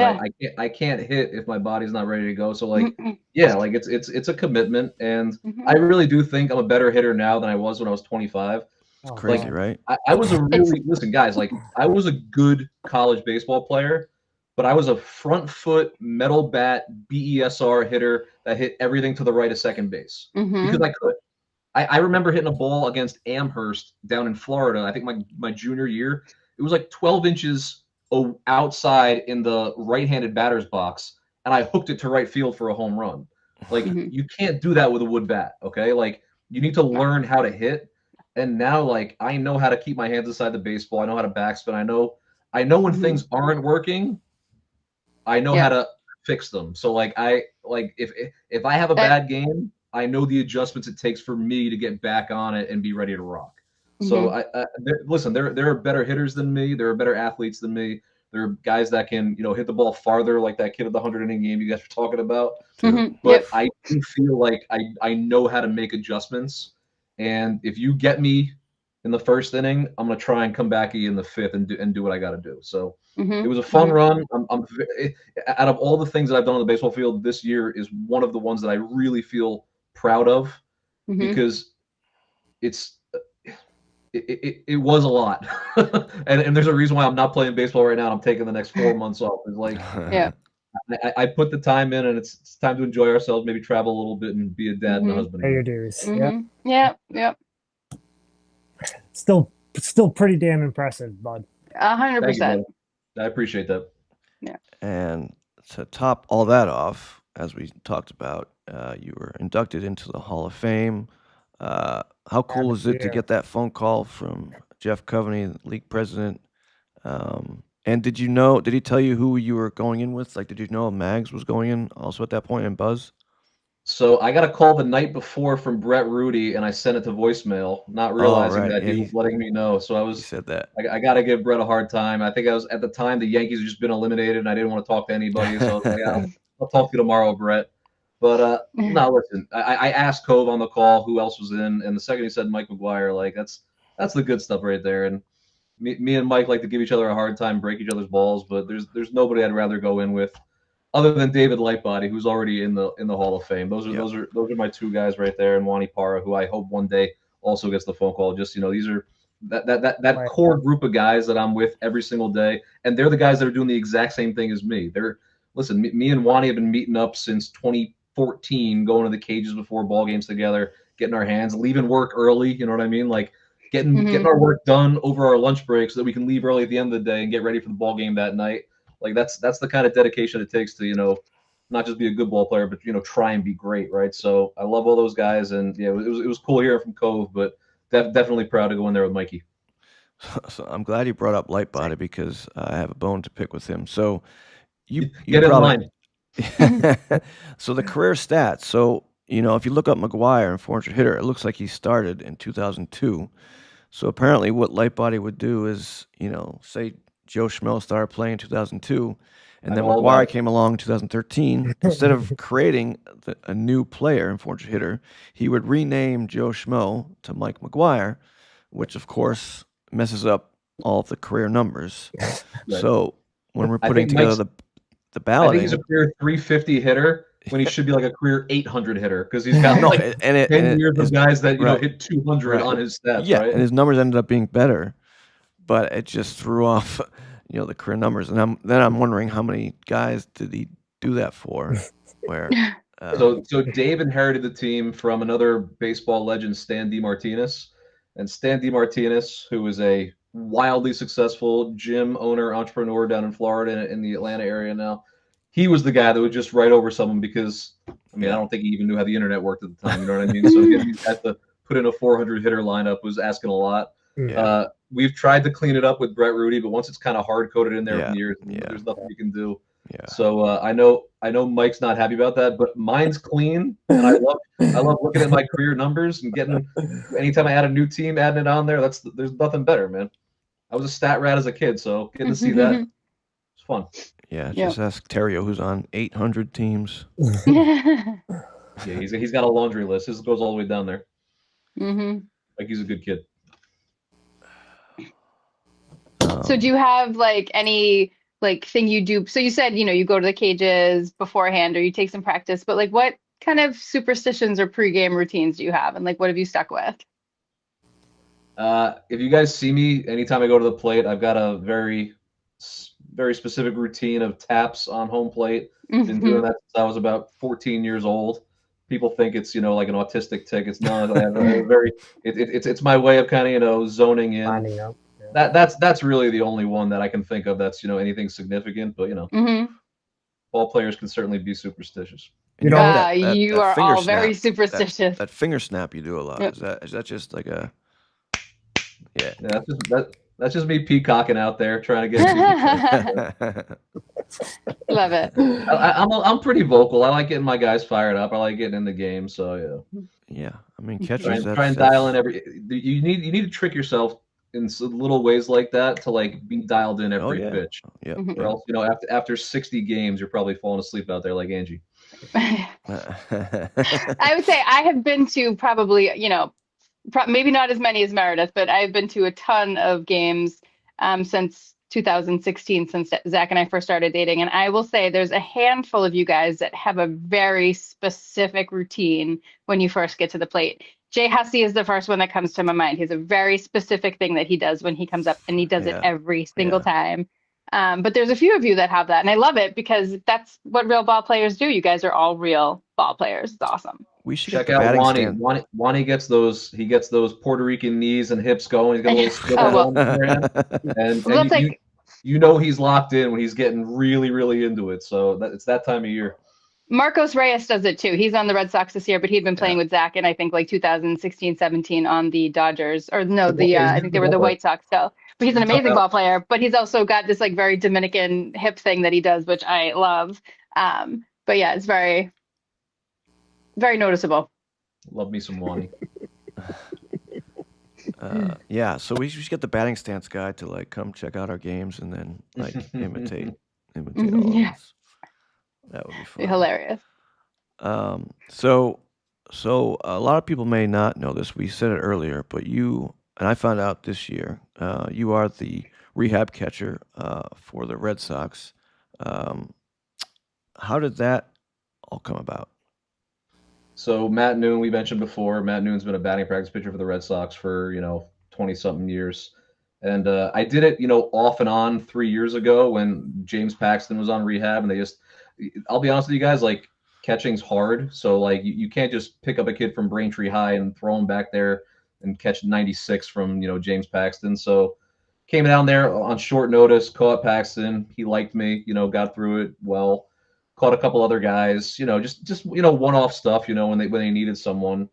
I can't hit if my body's not ready to go. So like like it's a commitment, and I really do think I'm a better hitter now than I was when I was 25. It's crazy, right? I was listen, guys, like I was a good college baseball player, but I was a front foot metal bat BESR hitter that hit everything to the right of second base because I could. I remember hitting a ball against Amherst down in Florida. I think my junior year, it was like 12 inches outside in the right-handed batter's box, and I hooked it to right field for a home run. Like you can't do that with a wood bat, okay? Like you need to learn how to hit. And now, like I know how to keep my hands inside the baseball. I know how to backspin. I know when things aren't working. I know how to fix them. So like if I have a bad game, I know the adjustments it takes for me to get back on it and be ready to rock. So listen, there are better hitters than me. There are better athletes than me. There are guys that can, hit the ball farther, like that kid at the 100-inning game you guys were talking about. But I do feel like I know how to make adjustments. And if you get me in the first inning, I'm gonna try and come back in the 5th and do what I got to do. So it was a fun run. Out of all the things that I've done on the baseball field, this year is one of the ones that I really feel proud of because it was a lot. and there's a reason why I'm not playing baseball right now. I'm taking the next 4 months off. It's like I put the time in, and it's time to enjoy ourselves, maybe travel a little bit and be a dad and a husband. Pay your dues. Yep. Still pretty damn impressive, bud. 100%. I appreciate that. Yeah. And to top all that off, as we talked about, you were inducted into the Hall of Fame. How cool is it to get that phone call from Jeff Coveney, the league president? And did he tell you who you were going in with? Like, did you know Mags was going in also at that point, and Buzz? So I got a call the night before from Brett Rudy, and I sent it to voicemail, not realizing that he was letting me know. So He said that. I got to give Brett a hard time. I think I was at the time the Yankees had just been eliminated, and I didn't want to talk to anybody. So I was like, I'll talk to you tomorrow, Brett. But no, listen, I asked Cove on the call who else was in, and the second he said Mike McGuire, like that's the good stuff right there. And me and Mike like to give each other a hard time, break each other's balls, but there's nobody I'd rather go in with, other than David Lightbody, who's already in the Hall of Fame. Those are my two guys right there, and Wani Para, who I hope one day also gets the phone call. Just these are that core group of guys that I'm with every single day, and they're the guys that are doing the exact same thing as me. Me and Wani have been meeting up since 2014, going to the cages before ball games together, getting our hands, leaving work early. You know what I mean? Like getting our work done over our lunch break so that we can leave early at the end of the day and get ready for the ball game that night. Like that's the kind of dedication it takes to not just be a good ball player, but try and be great, right? So I love all those guys, and it was cool hearing from Cove, but definitely proud to go in there with Mikey. So I'm glad you brought up Lightbody because I have a bone to pick with him. So you get probably, in line. So the career stats. So if you look up McGuire and 400 hitter, it looks like he started in 2002. So apparently, what Lightbody would do is say Joe Schmo started playing in 2002, and then McGuire came along in 2013. Instead of creating a new player in 400 hitter, he would rename Joe Schmo to Mike McGuire, which of course messes up all of the career numbers. Right. So when we're putting together the balloting, I think he's a career 350 hitter when he should be like a career 800 hitter because he's got 10 years of guys that hit 200 on his stats. Yeah, right? And his numbers ended up being better, but it just threw off the career numbers. And I'm wondering how many guys did he do that for? Where so Dave inherited the team from another baseball legend, Stan DeMartinez, and Stan DeMartinez, who is a wildly successful gym owner, entrepreneur down in Florida in the Atlanta area now. He was the guy that would just write over someone because I don't think he even knew how the internet worked at the time. You know what I mean? So getting these guys to put in a 400 hitter lineup was asking a lot. Yeah. We've tried to clean it up with Brett Rudy, but once it's kind of hard coded in there for years, there's nothing you can do. Yeah. So I know Mike's not happy about that, but mine's clean, and I love looking at my career numbers and getting. Anytime I add a new team, adding it on there, there's nothing better, man. I was a stat rat as a kid, so getting to see that, it's fun. Yeah, just ask Terrio, who's on 800 teams. Yeah, he's got a laundry list. His goes all the way down there. Like he's a good kid. So do you have any thing you do? So you said you go to the cages beforehand or you take some practice, but what kind of superstitions or pregame routines do you have, and what have you stuck with? If you guys see me anytime I go to the plate, I've got a very very specific routine of taps on home plate. Been doing that since I was about 14 years old. People think it's like an autistic tick. It's not. It's my way of kind of zoning in. Finding out. That's really the only one that I can think of that's anything significant, but ball players can certainly be superstitious. You are all snap, very superstitious. That finger snap you do a lot. Yep. Is that just like a that's just me peacocking out there trying to get Love it. I'm pretty vocal. I like getting my guys fired up. I like getting in the game, so yeah. I mean, catchers try and dial in you need to trick yourself in little ways like that to be dialed in every pitch. Yeah. Or else, after 60 games, you're probably falling asleep out there like Angie. I would say I have been to probably, maybe not as many as Meredith, but I've been to a ton of games since 2016, since Zach and I first started dating. And I will say there's a handful of you guys that have a very specific routine when you first get to the plate. Jay Hussey is the first one that comes to my mind. He has a very specific thing that he does when he comes up, and he does it every single time. But there's a few of you that have that, and I love it because that's what real ball players do. You guys are all real ball players. It's awesome. We should check out Wani. Wani gets those. He gets those Puerto Rican knees and hips going. He's got a little split you know he's locked in when he's getting really, really into it. So it's that time of year. Marcos Reyes does it too. He's on the Red Sox this year, but he'd been playing with Zach in I think like 2016, 17 on the Dodgers, or no, I think they were the White Sox still. But he's an amazing ball player. But he's also got this like very Dominican hip thing that he does, which I love. But yeah, it's very, very noticeable. Love me some Wani. Yeah, so we should get the batting stance guy to like come check out our games and then like imitate all of us. That would be fun. Hilarious. So a lot of people may not know this. We said it earlier, but you and I found out this year. You are the rehab catcher for the Red Sox. How did that all come about? So Matt Noon, we mentioned before. Matt Noon's been a batting practice pitcher for the Red Sox for 20-something years, and I did it off and on 3 years ago when James Paxton was on rehab, and they just. I'll be honest with you guys, like catching's hard, so like you can't just pick up a kid from Braintree High and throw him back there and catch 96 from James Paxton. So came down there on short notice, caught Paxton. He liked me, got through it well. Caught a couple other guys, just one-off stuff, when they needed someone.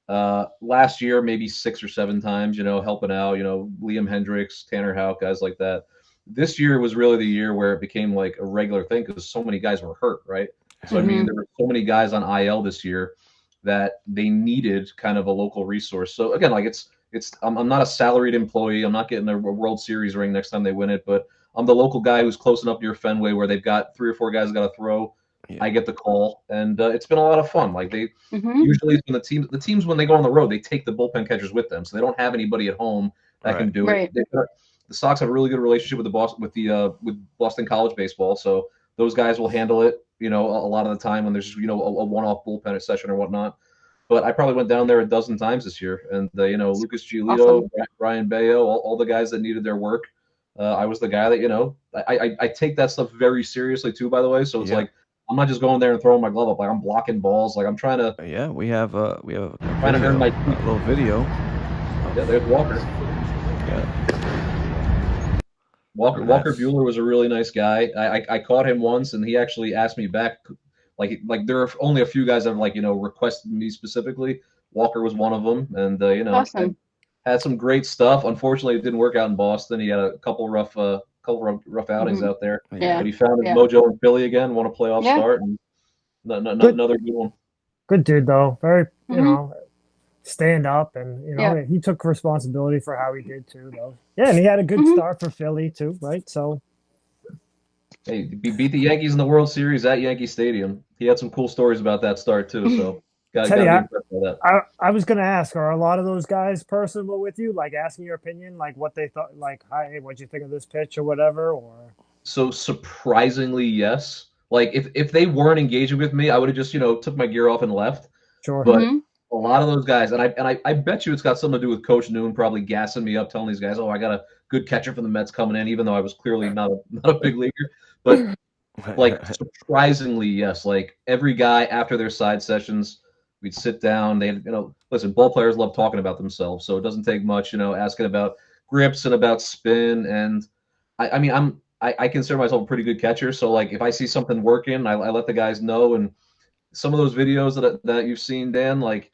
Last year, maybe 6 or 7 times, helping out, Liam Hendricks, Tanner Houck, guys like that. This year was really the year where it became like a regular thing because so many guys were hurt, right? So I mean, there were so many guys on IL this year that they needed kind of a local resource. So again, like I'm not a salaried employee. I'm not getting a World Series ring next time they win it, but I'm the local guy who's close enough near Fenway where they've got 3 or 4 guys got to throw. Yeah. I get the call, and it's been a lot of fun. Like they usually when the teams when they go on the road, they take the bullpen catchers with them, so they don't have anybody at home that can do it. The Sox have a really good relationship with with Boston College baseball, so those guys will handle it. A lot of the time when there's a one-off bullpen session or whatnot. But I probably went down there a dozen times this year, and Lucas Giolito, Brian Bayo, all the guys that needed their work. I was the guy that I take that stuff very seriously too. By the way, so it's like I'm not just going there and throwing my glove up. Like I'm blocking balls. Like I'm trying to. Yeah, we have trying to earn my little video. Yeah, there's Walker. Yeah. Walker Buehler was a really nice guy. I caught him once, and he actually asked me back. Like there are only a few guys that have requested me specifically. Walker was one of them, and awesome. Had some great stuff. Unfortunately, it didn't work out in Boston. He had a couple rough outings out there. Yeah. But he found his mojo in Philly again. Won a playoff start, and another good one. Good dude though. Very stand up, and he took responsibility for how he did too though. Yeah, and he had a good start for Philly too, right? So hey, beat the Yankees in the World Series at Yankee Stadium. He had some cool stories about that start too. So Teddy, I was gonna ask, are a lot of those guys personable with you, like asking your opinion, like what they thought, like, hey, what'd you think of this pitch or whatever? Or so surprisingly, yes. Like if they weren't engaging with me, I would have just took my gear off and left. Sure. But a lot of those guys, and I bet you it's got something to do with Coach Noon probably gassing me up, telling these guys, "Oh, I got a good catcher from the Mets coming in," even though I was clearly not a big leaguer. But like surprisingly, yes. Like every guy after their side sessions, we'd sit down. They listen. Ball players love talking about themselves, so it doesn't take much. Asking about grips and about spin, and I consider myself a pretty good catcher. So like if I see something working, I let the guys know. And some of those videos that you've seen, Dan, like.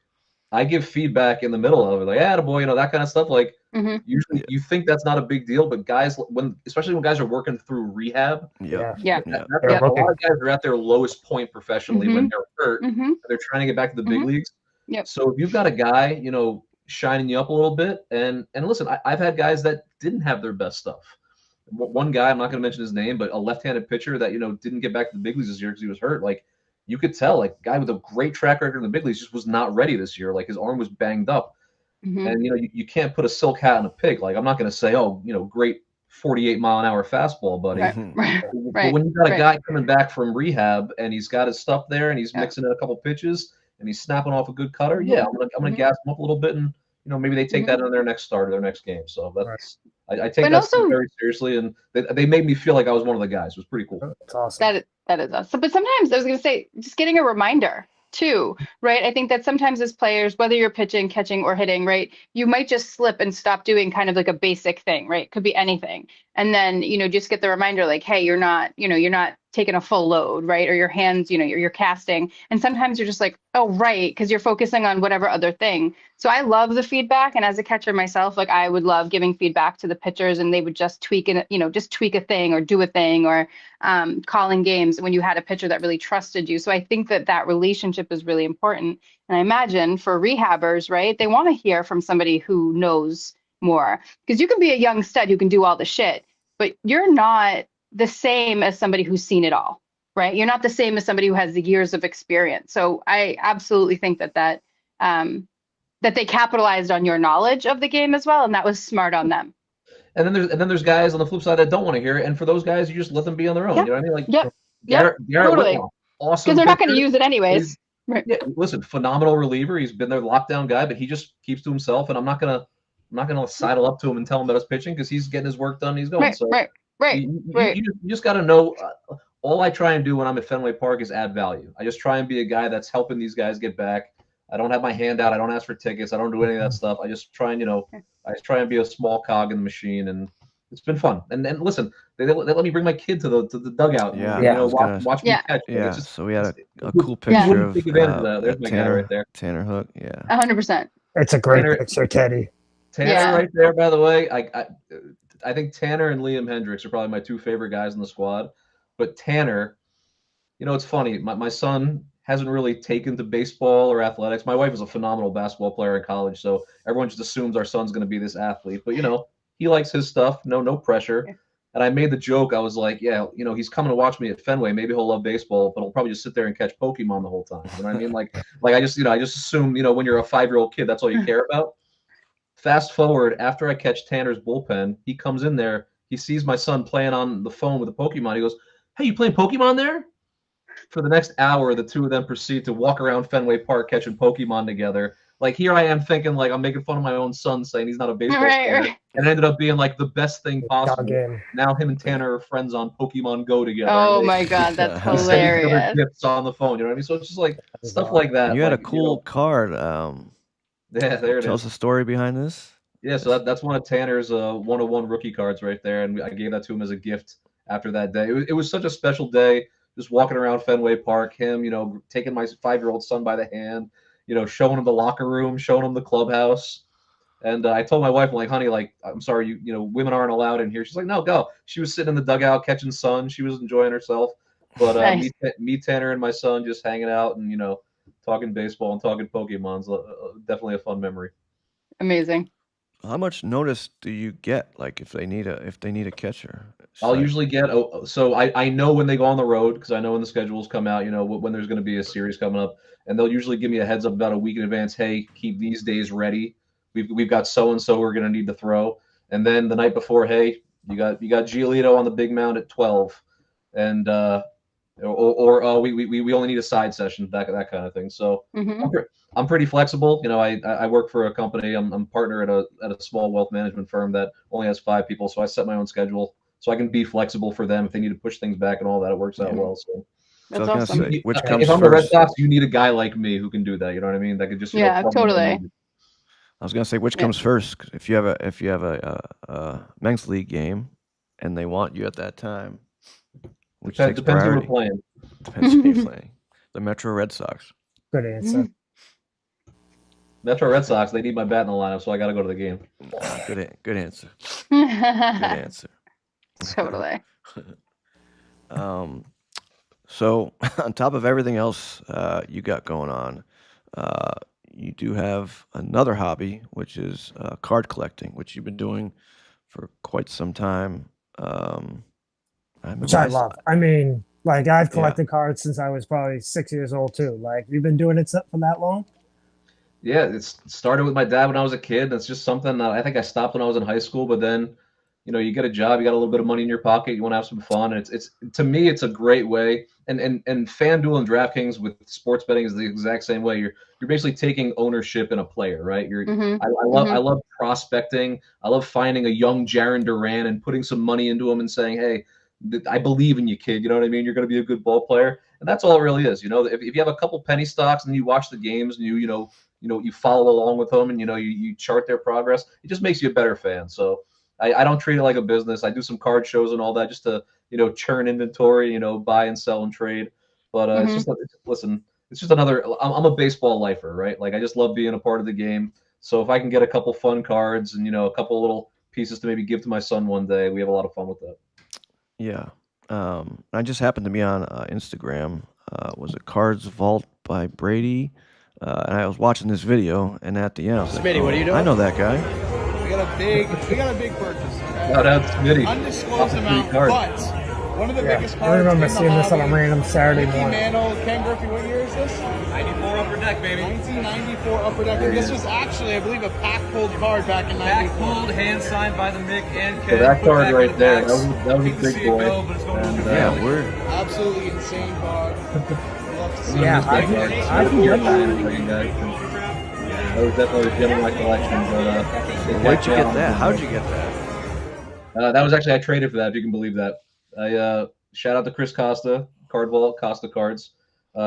I give feedback in the middle of it, like, attaboy, that kind of stuff. Like, usually you think that's not a big deal, but guys, especially when guys are working through rehab, a lot of guys are at their lowest point professionally when they're hurt. And they're trying to get back to the big leagues. Yep. So if you've got a guy, shining you up a little bit, and listen, I've had guys that didn't have their best stuff. One guy, I'm not going to mention his name, but a left-handed pitcher that didn't get back to the big leagues this year because he was hurt. Like. You could tell, like, guy with a great track record in the big leagues just was not ready this year. Like, his arm was banged up. And, you can't put a silk hat on a pig. Like, I'm not going to say, great 48-mile-an-hour fastball, buddy. But when you've got a guy coming back from rehab and he's got his stuff there and he's mixing in a couple pitches and he's snapping off a good cutter, I'm gonna gas him up a little bit and, maybe they take that in their next start or their next game. So that's I take that very seriously, and they made me feel like I was one of the guys. It was pretty cool. That's awesome. That is awesome. But sometimes I was going to say, just getting a reminder too, right? I think that sometimes as players, whether you're pitching, catching, or hitting, right, you might just slip and stop doing kind of like a basic thing, right? Could be anything. And then, just get the reminder like, hey, you're not taking a full load, right? Or your hands, you're casting. And sometimes you're just like, oh, right, because you're focusing on whatever other thing. So I love the feedback. And as a catcher myself, like I would love giving feedback to the pitchers and they would just tweak it, just tweak a thing or do a thing or calling games when you had a pitcher that really trusted you. So I think that relationship is really important. And I imagine for rehabbers, right, they want to hear from somebody who knows more because you can be a young stud who can do all the shit, but you're not the same as somebody who's seen it all, right? You're not the same as somebody who has the years of experience. So I absolutely think that they capitalized on your knowledge of the game as well, and that was smart on them. And then there's guys on the flip side that don't want to hear it, and for those guys, you just let them be on their own. Yep. You know what I mean? Like, Yep. Totally. Whitlock, awesome. Because they're not going to use it anyways. Right. Yeah, listen, phenomenal reliever. He's been their lockdown guy, but he just keeps to himself, and I'm not gonna sidle up to him and tell him about his pitching because he's getting his work done. He's going. Right. You just got to know. All I try and do when I'm at Fenway Park is add value. I just try and be a guy that's helping these guys get back. I don't have my hand out. I don't ask for tickets. I don't do any of that stuff. I just try and be a small cog in the machine, and it's been fun. And listen, they let me bring my kid to the dugout. Yeah. Watch me catch. Yeah. So we had a cool picture of there's my guy right there. Tanner Hook. Yeah. 100%. It's a great picture, Teddy. Tanner right there, by the way. I think Tanner and Liam Hendricks are probably my two favorite guys in the squad. But Tanner, it's funny. My son hasn't really taken to baseball or athletics. My wife is a phenomenal basketball player in college, so everyone just assumes our son's going to be this athlete. But, he likes his stuff. No pressure. And I made the joke. I was like, yeah, he's coming to watch me at Fenway. Maybe he'll love baseball, but he'll probably just sit there and catch Pokemon the whole time. You know what I mean? Like I just assume, when you're a 5-year-old kid, that's all you care about. Fast forward, after I catch Tanner's bullpen, he comes in there. He sees my son playing on the phone with a Pokemon. He goes, hey, you playing Pokemon there? For the next hour, the two of them proceed to walk around Fenway Park catching Pokemon together. Like, here I am thinking, like, I'm making fun of my own son saying he's not a baseball player. Right. And it ended up being, like, the best thing possible. Now him and Tanner are friends on Pokemon Go together. Oh, my God, that's hilarious. Gifts on the phone, you know what I mean? So it's just, like, stuff like that. You had a cool card. Yeah, there it is. Tell us the story behind this. Yeah, so that's one of Tanner's 101 rookie cards right there, and I gave that to him as a gift after that day. It was such a special day, just walking around Fenway Park, him, taking my 5-year-old son by the hand, showing him the locker room, showing him the clubhouse. And I told my wife, I'm like, honey, like, I'm sorry, women aren't allowed in here. She's like, no, go. She was sitting in the dugout catching sun. She was enjoying herself. But nice. me, Tanner, and my son just hanging out and, talking baseball and talking Pokemon's definitely a fun memory. Amazing. How much notice do you get, like, if they need a catcher? I'll usually get so I know when they go on the road because I know when the schedules come out, when there's going to be a series coming up, and they'll usually give me a heads up about a week in advance. Hey, keep these days ready. We've got so and so we're going to need to throw, and then the night before, hey, you got Giolito on the big mound at 12, and we only need a side session, that kind of thing. So I'm pretty flexible. I work for a company. I'm partner at a small wealth management firm that only has 5 people. So I set my own schedule so I can be flexible for them if they need to push things back and all that. It works out well. So that's awesome. Say, which comes if I'm first? The Red Sox, you need a guy like me who can do that. You know what I mean? That could just totally. I was gonna say which comes first. If you have a men's league game and they want you at that time. Which depends who we're playing. Depends who you're playing. The Metro Red Sox. Good answer. Metro Red Sox, they need my bat in the lineup, so I got to go to the game. Good answer. Good answer. Totally. So on top of everything else you got going on, you do have another hobby, which is card collecting, which you've been doing for quite some time. Which I love. I mean, like, I've collected cards since I was probably 6 years old too. Like, you've been doing it for that long? Yeah, it started with my dad when I was a kid. That's just something that I think I stopped when I was in high school. But then, you get a job, you got a little bit of money in your pocket, you want to have some fun. And it's to me, it's a great way. And FanDuel and DraftKings with sports betting is the exact same way. You're basically taking ownership in a player, right? I love prospecting. I love finding a young Jaron Duran and putting some money into him and saying, hey, I believe in you, kid. You know what I mean? You're going to be a good ball player. And that's all it really is. If you have a couple penny stocks and you watch the games and you follow along with them and you chart their progress, it just makes you a better fan. So I don't treat it like a business. I do some card shows and all that just to churn inventory, buy and sell and trade. But it's just another. I'm a baseball lifer, right? Like I just love being a part of the game. So if I can get a couple fun cards and a couple little pieces to maybe give to my son one day, we have a lot of fun with that. Yeah. I just happened to be on Instagram. Was it Cards Vault by Brady? And I was watching this video, and at the end, I was like, Smitty, what are you doing? I know that guy. We got a big purchase. Okay? Shout out Smitty. Undisclosed amount, but one of the biggest I cards. remember in the seeing this on a hobby. random Saturday Mickey morning. Mantle, Ken Griffey, what year is this? 94 Upper Deck, baby. 1994 Upper Deck. And this was actually, I believe, a pack-pulled card back in Back 94. pulled, hand signed by the Mick and Ken. So that Put card back right in the there, box. that was You a can big see it boy. go, but it's going And, to Yeah, we're Absolutely insane card. Love to see Yeah, it. I can That was definitely a gem in my collection. But where'd you get that? How'd you get that? That was actually I traded for that. If you can believe that. I shout out to Chris Costa, Card Vault, Costa Cards.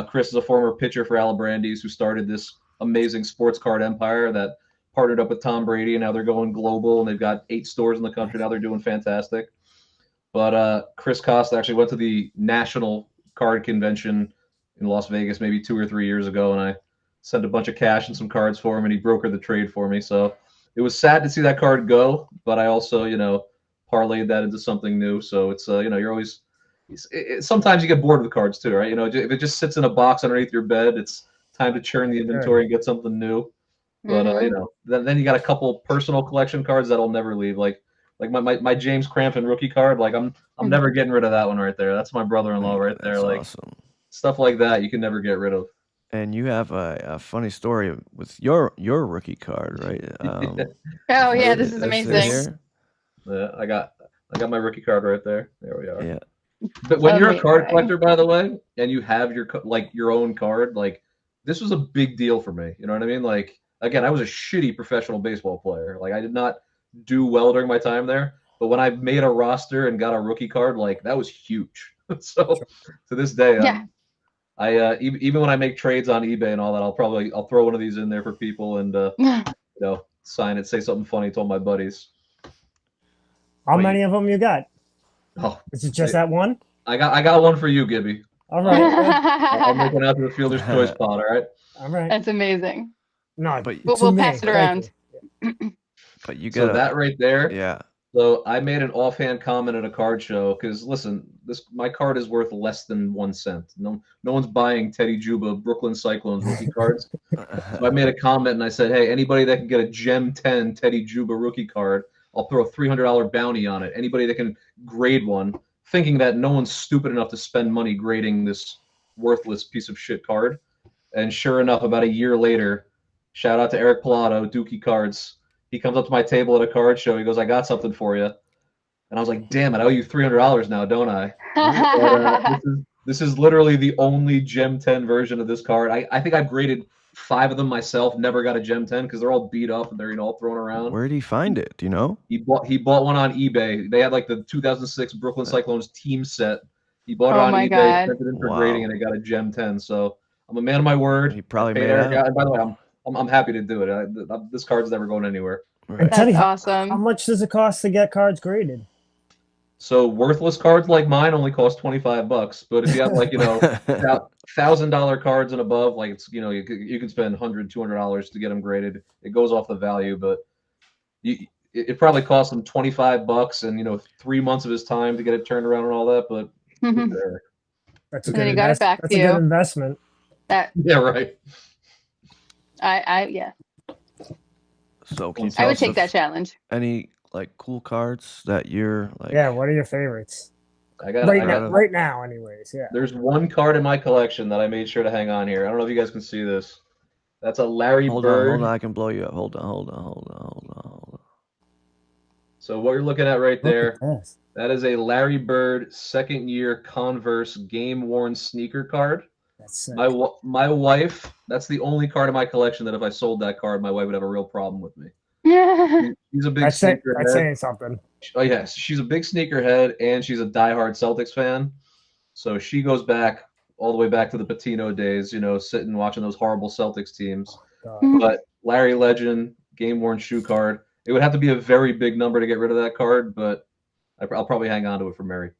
Chris is a former pitcher for Alabrandi's who started this amazing sports card empire that partnered up with Tom Brady, and now they're going global, and they've got 8 stores in the country. Now they're doing fantastic. But Chris Costa actually went to the National Card Convention in Las Vegas maybe 2 or 3 years ago, and I sent a bunch of cash and some cards for him, and he brokered the trade for me. So it was sad to see that card go, but I also, parlayed that into something new. So it's, you're always sometimes you get bored with cards too, right? If it just sits in a box underneath your bed, it's time to churn the inventory and get something new. But then you got a couple personal collection cards that'll never leave, like my James Crampton rookie card. Like I'm never getting rid of that one right there. That's my brother-in-law right there. That's Like awesome. stuff like that you can never get rid of. And you have a funny story with your rookie card, right? Oh yeah, this is that's amazing. here. Yeah, I got my rookie card right there. There we are. Yeah. But when you're a card Amazing. collector, by the way, and you have your own card, like this was a big deal for me. You know what I mean? Like again, I was a shitty professional baseball player. Like I did not do well during my time there. But when I made a roster and got a rookie card, like that was huge. So to this day, Yeah. I even when I make trades on eBay and all that, I'll throw one of these in there for people and sign it, say something funny to all my buddies. How many of them you got? Oh, Is it just that one? I got one for you, Gibby. All right. I'll make it out to the Fielder's Choice pot. All right. All right. That's amazing. No, But We'll pass it around. but you So got that right there. Yeah. So I made an offhand comment at a card show because listen, my card is worth less than 1 cent. No one's buying Teddy Dziuba Brooklyn Cyclones rookie cards. So I made a comment and I said, hey, anybody that can get a Gem 10 Teddy Dziuba rookie card, I'll throw a $300 bounty on it. Anybody that can grade one, thinking that no one's stupid enough to spend money grading this worthless piece of shit card. And sure enough, about a year later, shout out to Eric Pilato, Dookie Cards. He comes up to my table at a card show. He goes, I got something for you. And I was like, damn it, I owe you $300 now, don't I? But, this is literally the only Gem 10 version of this card. I think I've graded 5 of them myself, never got a Gem 10 because they're all beat up and they're all thrown around. Where did he find it? Do you know? He bought one on eBay. They had like the 2006 Brooklyn Cyclones team set. He bought it on my eBay, God. sent it in for Wow. grading, and it got a Gem 10. So I'm a man of my word. He probably I paid made Eric out. And by the way, I'm happy to do it. This card's never going anywhere. Right. And Teddy, That's how awesome. much does it cost to get cards graded? So worthless cards like mine only cost $25. But if you have like $1,000 cards and above, like it's you can spend $100, $200 to get them graded. It goes off the value, but it probably costs him $25 and 3 months of his time to get it turned around and all that. But there. That's a And then good he got it back That's to a good you. investment. Yeah, right. Yeah. So can you I tell would us take of that challenge. any like cool cards that you're like? Yeah, what are your favorites? I got Right now, anyways. Yeah. There's one card in my collection that I made sure to hang on here. I don't know if you guys can see this. That's a Larry Hold Bird. on, I can blow you up. Hold on. So what you're looking at right there, Look at this. that is a Larry Bird second-year Converse game-worn sneaker card. That's sick. My wife, that's the only card in my collection that if I sold that card, my wife would have a real problem with me. She's a big That's sneakerhead. saying something. Oh yes, she's a big sneakerhead and she's a diehard Celtics fan. So she goes back all the way back to the Patino days, sitting watching those horrible Celtics teams. God. But Larry Legend, game worn shoe card. It would have to be a very big number to get rid of that card, but I'll probably hang on to it for Mary.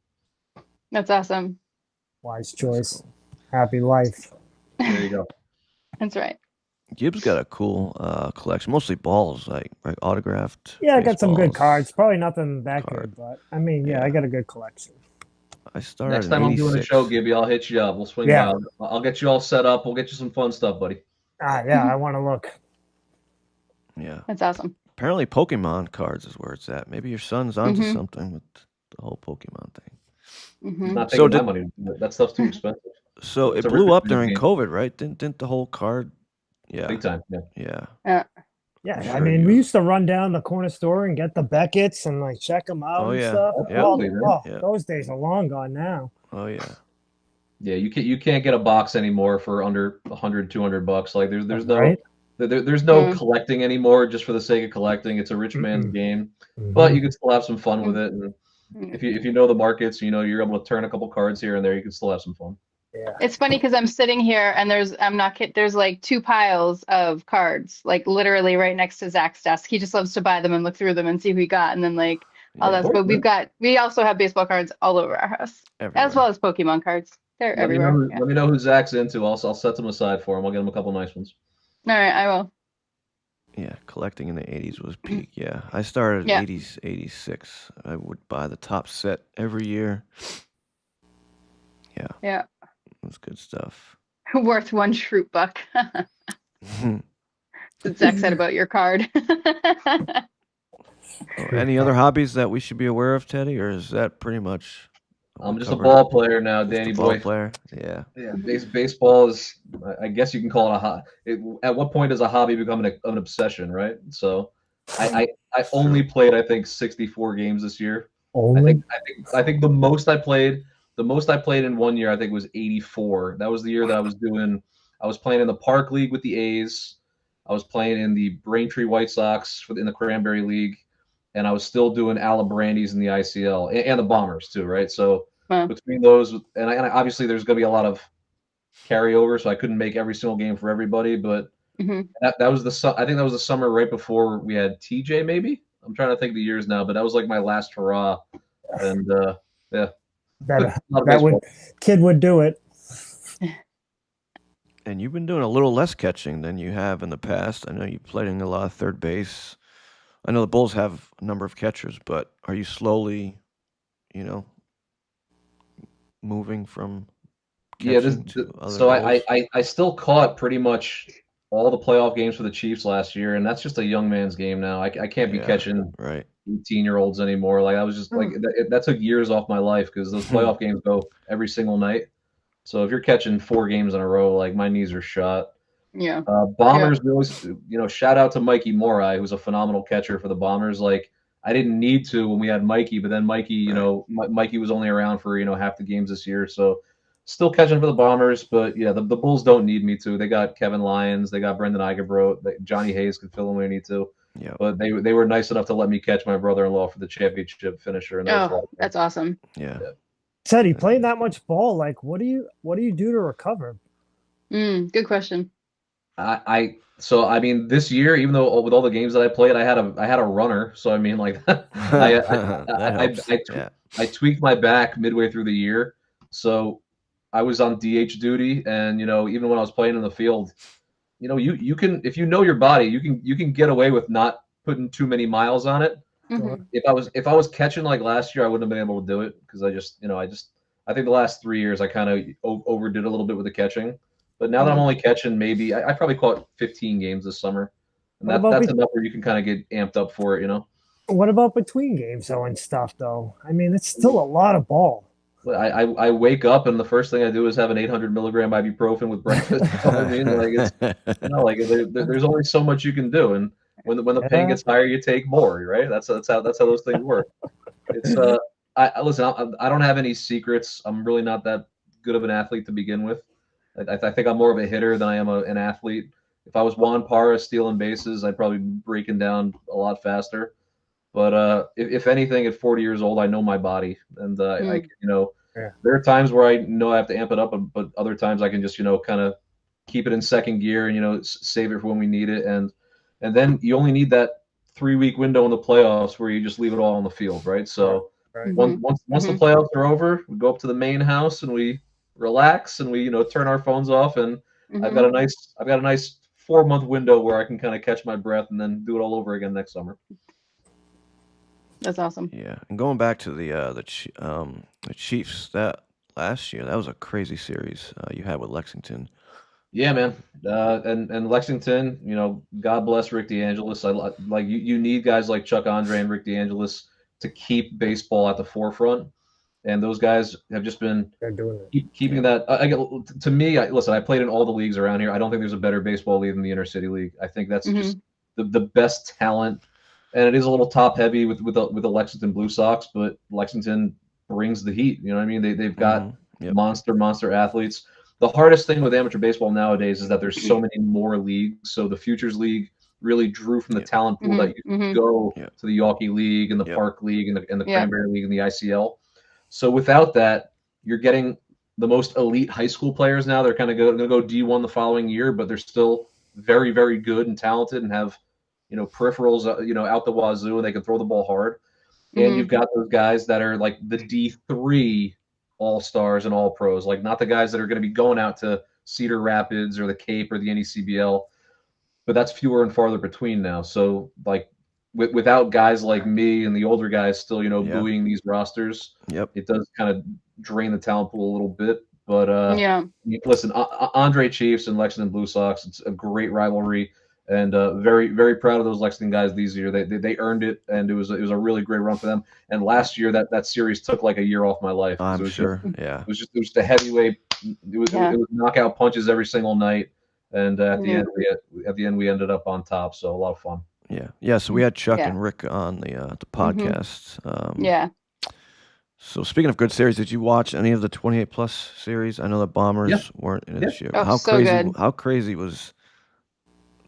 That's awesome. Wise choice. Happy life. There you go. That's right. Gibbs got a cool collection, mostly balls, like autographed. Yeah, I got some good baseballs. cards. Probably nothing that good, but I mean, yeah, I got a good collection. I started Next in time I'm doing a 86. show, Gibby, I'll hit you up. We'll swing Yeah. by. I'll get you all set up. We'll get you some fun stuff, buddy. Yeah, I want to look. Yeah. That's awesome. Apparently, Pokemon cards is where it's at. Maybe your son's onto Mhm. something with the whole Pokemon thing. Hmm. Not So taking my money. That stuff's too expensive. So It's it a blew rich up video during game. COVID, right? Didn't the whole card? Yeah. Big time. Yeah. Yeah. Yeah, I'm I sure mean, you- we used to run down the corner store and get the Beckett's and like check them out Oh, and yeah. stuff. Yeah. Oh, Absolutely, yeah. those days are long gone now. Oh yeah. Yeah, you can't get a box anymore for under $100, $200. Like there's no Right? there's no Mm. collecting anymore just for the sake of collecting. It's a rich man's Mm-mm. game, Mhm. but you can still have some fun with Mm. it. And Mm. if you know the markets, you're able to turn a couple cards here and there. You can still have some fun. Yeah. It's funny because I'm sitting here and I'm not kidding, there's like 2 piles of cards, like literally right next to Zach's desk. He just loves to buy them and look through them and see who he got, and then like all Yeah. that. But we also have baseball cards all over our house, Everywhere. as well as Pokemon cards. They're Let me know everywhere. who, let me know who Zach's into. I'll set them aside for him. I'll get him a couple nice ones. All right, I will. Yeah, collecting in the 80s was peak. Yeah, I started Yeah. 80s, 86. I would buy the top set every year. Yeah, Yeah. it was good stuff. Worth 1 shroot buck. That Zach said about your card. Any other hobbies that we should be aware of, Teddy, or is that pretty much? I'm just a covered? ball player now, Just a Danny ball boy. player. Yeah. Yeah, baseball is. I guess you can call it a hobby. At what point does a hobby become an obsession, right? So, I only played I think 64 games this year. Only. I think the most I played in 1 year I think was 84. That was the year that I was playing in the Park League with the A's. I was playing in the Braintree White Sox in the Cranberry League, and I was still doing Alabrandies in the ICL and the Bombers too, right? So Wow. between those, and obviously there's going to be a lot of carryover, so I couldn't make every single game for everybody, but Hmm. that was I think that was the summer right before we had TJ. Maybe I'm trying to think the years now, but that was like my last hurrah, and yeah, That a lot of that would baseball. kid would do it. And you've been doing a little less catching than you have in the past. I know you played in a lot of third base. I know the Bulls have a number of catchers, but are you slowly, moving from Yeah, catching to other so roles? I still caught pretty much all the playoff games for the Chiefs last year, and that's just a young man's game now. I can't be Yeah, catching right. 18-year-olds anymore. Like I was just like that took years off my life because those playoff games go every single night. So if you're catching 4 games in a row, like my knees are shot. Yeah. Bombers, we always, shout out to Mikey Morai, who's a phenomenal catcher for the Bombers. Like I didn't need to when we had Mikey, but then Mikey, Mikey was only around for half the games this year, so still catching for the Bombers. But yeah, the Bulls don't need me to. They got Kevin Lyons, they got Brendan Eigebrodt, Johnny Hayes could fill in when they need to. Yeah. But they were nice enough to let me catch my brother-in-law for the championship finisher. And that was a lot Oh, of fun. that's awesome. Yeah. Teddy, playing that much ball, like what do you do to recover? Good question. So I mean, this year, even though with all the games that I played, I had a runner. So I mean, like That helps. Yeah. I tweaked my back midway through the year, so I was on DH duty, and even when I was playing in the field, you can, if you know your body, you can get away with not putting too many miles on it. Mhm. If I was catching like last year, I wouldn't have been able to do it because I think the last 3 years I kind of overdid a little bit with the catching. But now that I'm only catching maybe I probably caught 15 games this summer, and that's enough where you can kind of get amped up for it, What about between games though and stuff though? I mean, it's still a lot of ball. I wake up and the first thing I do is have an 800 milligram ibuprofen with breakfast. You know what I mean? Like it's there's only so much you can do, and when the pain gets higher, you take more, right? That's how those things work. It's listen, I don't have any secrets. I'm really not that good of an athlete to begin with. I think I'm more of a hitter than I am an athlete. If I was Juan Parra stealing bases, I'd probably be breaking down a lot faster. But if anything, at 40 years old, I know my body, and there are times where I know I have to amp it up, but other times I can just, kind of keep it in second gear and, save it for when we need it. And then you only need that 3-week window in the playoffs where you just leave it all on the field, right? So once the playoffs are over, we go up to the main house and we relax and we, turn our phones off. And I've got a nice 4-month window where I can kind of catch my breath and then do it all over again next summer. That's awesome. Yeah, and going back to the Chiefs, that last year, that was a crazy series you had with Lexington. Yeah, man. And Lexington, God bless Rick DeAngelis. You need guys like Chuck Andre and Rick DeAngelis to keep baseball at the forefront. And those guys have just been keeping that. To me, listen, I played in all the leagues around here. I don't think there's a better baseball league than the Intercity League. I think that's just the best talent. And it is a little top heavy with the Lexington Blue Sox, but Lexington brings the heat. You know what I mean? They've got monster athletes. The hardest thing with amateur baseball nowadays is that there's so many more leagues. So the Futures League really drew from the talent pool that you can go to the Yawkey League and the Park League and the Cranberry League and the ICL. So without that, you're getting the most elite high school players now. They're kind of going to go D1 the following year, but they're still very, very good and talented and have peripherals, out the wazoo, and they can throw the ball hard. And you've got those guys that are like the D3 all-stars and all-pros, like not the guys that are going to be going out to Cedar Rapids or the Cape or the NECBL, but that's fewer and farther between now. So like without guys like me and the older guys still, buoying these rosters, it does kind of drain the talent pool a little bit. But listen, Andre Chiefs and Lexington Blue Sox, it's a great rivalry. And very, very proud of those Lexington guys this year. They earned it, and it was a really great run for them. And last year, that series took like a year off my life. I'm sure. It was just a heavyweight. It was knockout punches every single night, and at the end we ended up on top. So a lot of fun. Yeah. So we had Chuck and Rick on the podcast. So speaking of good series, did you watch any of the 28+ series? I know the Bombers weren't in it this year. Oh, How crazy was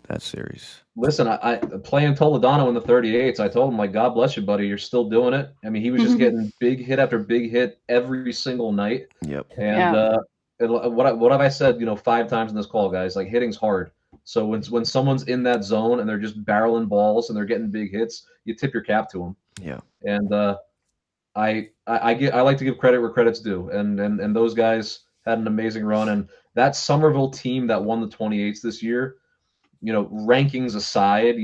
that series? Listen, I playing Toledano in the 38s. I told him, like, God bless you, buddy. You're still doing it. I mean, he was just getting big hit after big hit every single night. And what have I said? 5 times in this call, guys. Like, hitting's hard. So when someone's in that zone and they're just barreling balls and they're getting big hits, you tip your cap to them. And I like to give credit where credit's due. And those guys had an amazing run. And that Somerville team that won the 28s this year, rankings aside,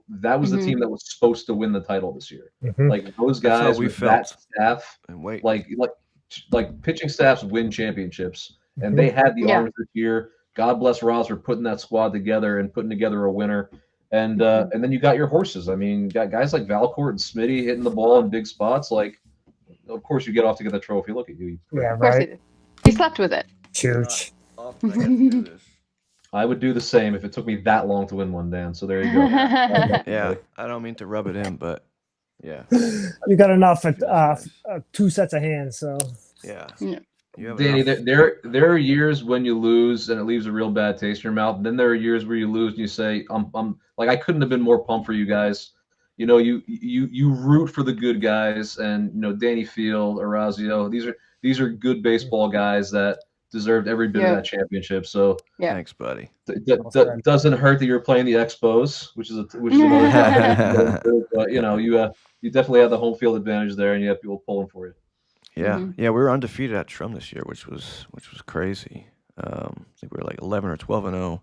that was the team that was supposed to win the title this year. Like those guys with that staff, like pitching staffs win championships, and they had the arms this year. God bless Ross for putting that squad together and putting together a winner. And then you got your horses. I mean, got guys like Valcourt and Smitty hitting the ball in big spots. Like, of course you get off to get the trophy. Look at you. Yeah, right. He slept with it. Huge. I would do the same if it took me that long to win one, Dan. So there you go. I don't mean to rub it in, but you got enough at 2 sets of hands. So Danny, there are years when you lose and it leaves a real bad taste in your mouth. And then there are years where you lose and you say, I'm like, I couldn't have been more pumped for you guys. You root for the good guys, and Danny Field, Orazio. These are good baseball guys that deserved every bit of that championship. So thanks, buddy. Doesn't hurt that you're playing the Expos, which is another but you definitely had the home field advantage there, and you had people pulling for you. We were undefeated at Trum this year, which was crazy. I think we were like 11 or 12-0.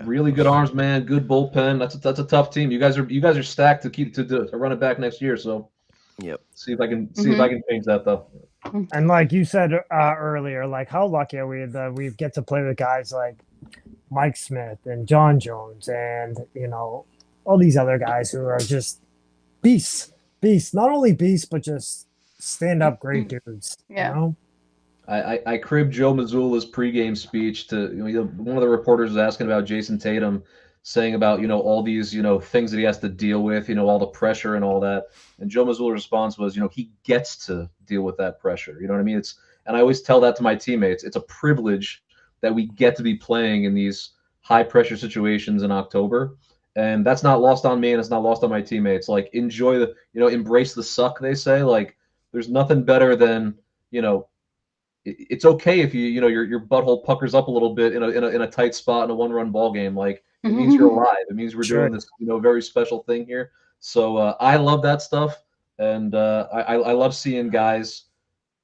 Really good arms, man. Good bullpen. That's a tough team. You guys are stacked to run it back next year. So see if I can change that though. And like you said earlier, like how lucky are we that we get to play with guys like Mike Smith and John Jones and all these other guys who are just beasts. Not only beasts, but just stand up great dudes. I cribbed Joe Mazzulla's pregame speech to one of the reporters was asking about Jason Tatum, saying about all these things that he has to deal with, all the pressure and all that. And Joe Mazzulla's response was, he gets to deal with that pressure. You know what I mean? And I always tell that to my teammates. It's a privilege that we get to be playing in these high pressure situations in October. And that's not lost on me, and it's not lost on my teammates. Like, enjoy embrace the suck, they say. Like, there's nothing better than, it's okay if your butthole puckers up a little bit in a tight spot in a 1-run ball game. Like, it means you're alive. It means we're doing this, very special thing here. So I love that stuff, and I love seeing guys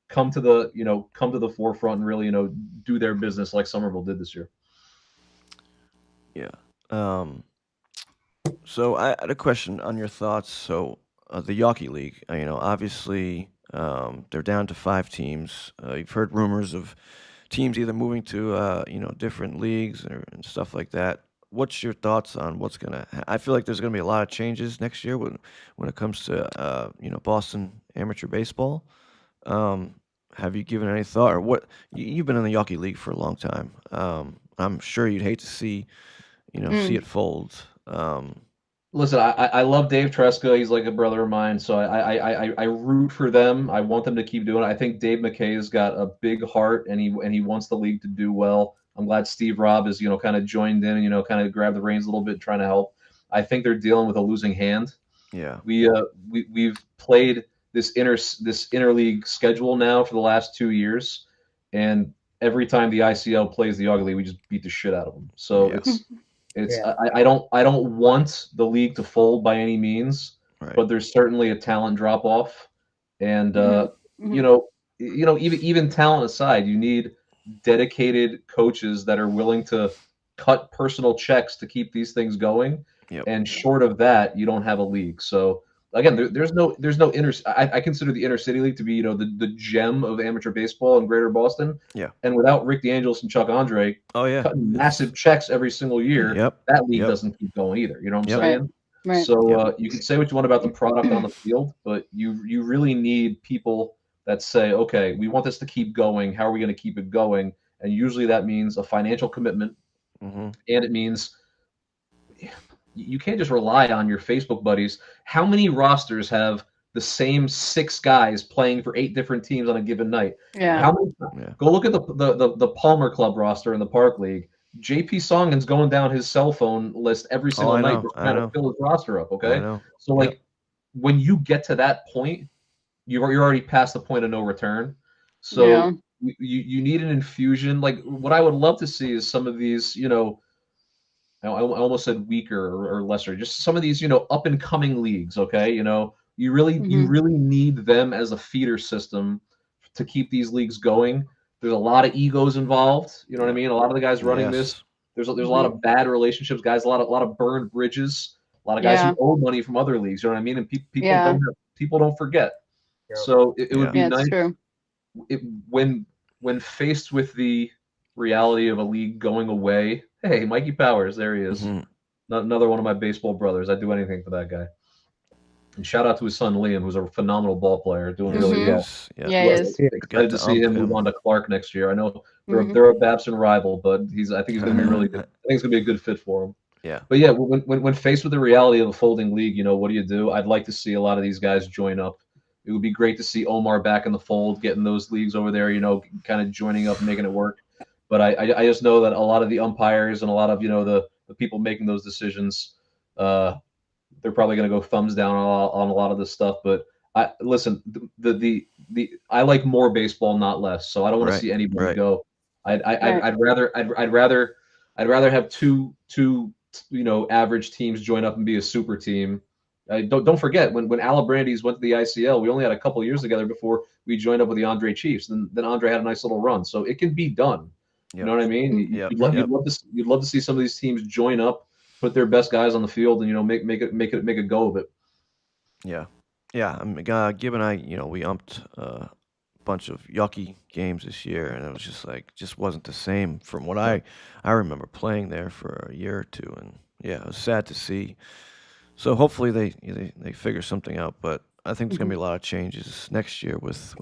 come to the forefront and really, do their business like Somerville did this year. Yeah. So I had a question on your thoughts. So the Yawkey League, obviously they're down to 5 teams. You've heard rumors of teams either moving to different leagues and stuff like that. What's your thoughts on what's gonna? I feel like there's gonna be a lot of changes next year when it comes to Boston amateur baseball. Have you given any thought, or what? You've been in the Yawkey League for a long time. I'm sure you'd hate to see see it fold. Listen, I love Dave Tresca. He's like a brother of mine, so I root for them. I want them to keep doing it. I think Dave McKay's got a big heart, and he wants the league to do well. I'm glad Steve Robb is kind of joined in and kind of grabbed the reins a little bit, trying to help. I think they're dealing with a losing hand. Yeah, we've played this interleague schedule now for the last 2 years, and every time the ICL plays the Yawkey League, we just beat the shit out of them. So I don't want the league to fold by any means, but there's certainly a talent drop off, and even talent aside, you need dedicated coaches that are willing to cut personal checks to keep these things going. Yep. And short of that, you don't have a league. So again, there's no I consider the Intercity League to be the gem of amateur baseball in Greater Boston. Yeah. And without Rick DeAngelis and Chuck Andre, cutting massive checks every single year, that league doesn't keep going either. You know what I'm saying? Right. So you can say what you want about the product on the field, but you really need people that say, okay, we want this to keep going. How are we going to keep it going? And usually that means a financial commitment, and it means you can't just rely on your Facebook buddies. How many rosters have the same 6 guys playing for 8 different teams on a given night? Yeah. How many? Go look at the Palmer Club roster in the Park League. JP Songen's going down his cell phone list every single night just trying to fill his roster up. Okay, so when you get to that point, you're already past the point of no return. So you need an infusion. Like, what I would love to see is some of these, I almost said weaker or lesser, just some of these, up and coming leagues. Okay, you really need them as a feeder system to keep these leagues going. There's a lot of egos involved. You know what I mean? A lot of the guys running this, there's a lot of bad relationships, guys. A lot of burned bridges. A lot of guys who owe money from other leagues. You know what I mean? And people don't forget. So it would be nice when faced with the reality of a league going away. Hey, Mikey Powers, there he is. Another one of my baseball brothers. I'd do anything for that guy. And shout out to his son Liam, who's a phenomenal ball player, doing really well. Yeah, he is. Excited to see him move on to Clark next year. I know they're a Babson rival, but I think he's going to be really good. I think it's going to be a good fit for him. Yeah. But yeah, when faced with the reality of a folding league, what do? I'd like to see a lot of these guys join up. It would be great to see Omar back in the fold, getting those leagues over there, kind of joining up, making it work. But I just know that a lot of the umpires and a lot of the people making those decisions, they're probably going to go thumbs down on a lot of this stuff. But listen, I like more baseball, not less. So I don't want to see anybody go. I'd rather have two average teams join up and be a super team. Don't forget when Alabrandis went to the ICL, we only had a couple of years together before we joined up with the Andre Chiefs. Then Andre had a nice little run, so it can be done. You know what I mean? You'd love to see some of these teams join up, put their best guys on the field, and make a go of it. Yeah. Gib and I, we umped a bunch of Yawkey games this year, and it was just wasn't the same from what I remember playing there for a year or two, and it was sad to see. So hopefully they figure something out, but I think there's gonna be a lot of changes next year with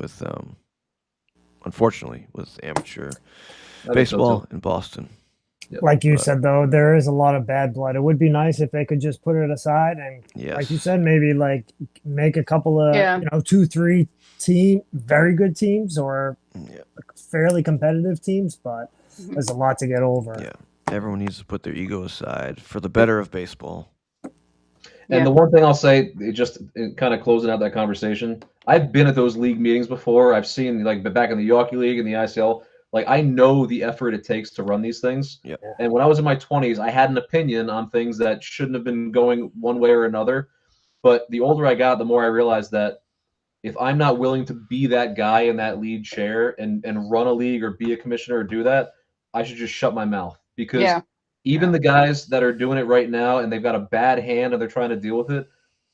unfortunately with amateur baseball in Boston. Like you said, though, there is a lot of bad blood. It would be nice if they could just put it aside and, like you said, maybe make a couple of 2-3 very good teams or fairly competitive teams, but there's a lot to get over. Yeah, everyone needs to put their ego aside for the better of baseball. And the one thing I'll say, just kind of closing out that conversation, I've been at those league meetings before. I've seen like back in the Yawkey League and the ICL. Like I know the effort it takes to run these things. Yep. And when I was in my 20s, I had an opinion on things that shouldn't have been going one way or another. But the older I got, the more I realized that if I'm not willing to be that guy in that lead chair and run a league or be a commissioner or do that, I should just shut my mouth. Because even the guys that are doing it right now and they've got a bad hand and they're trying to deal with it,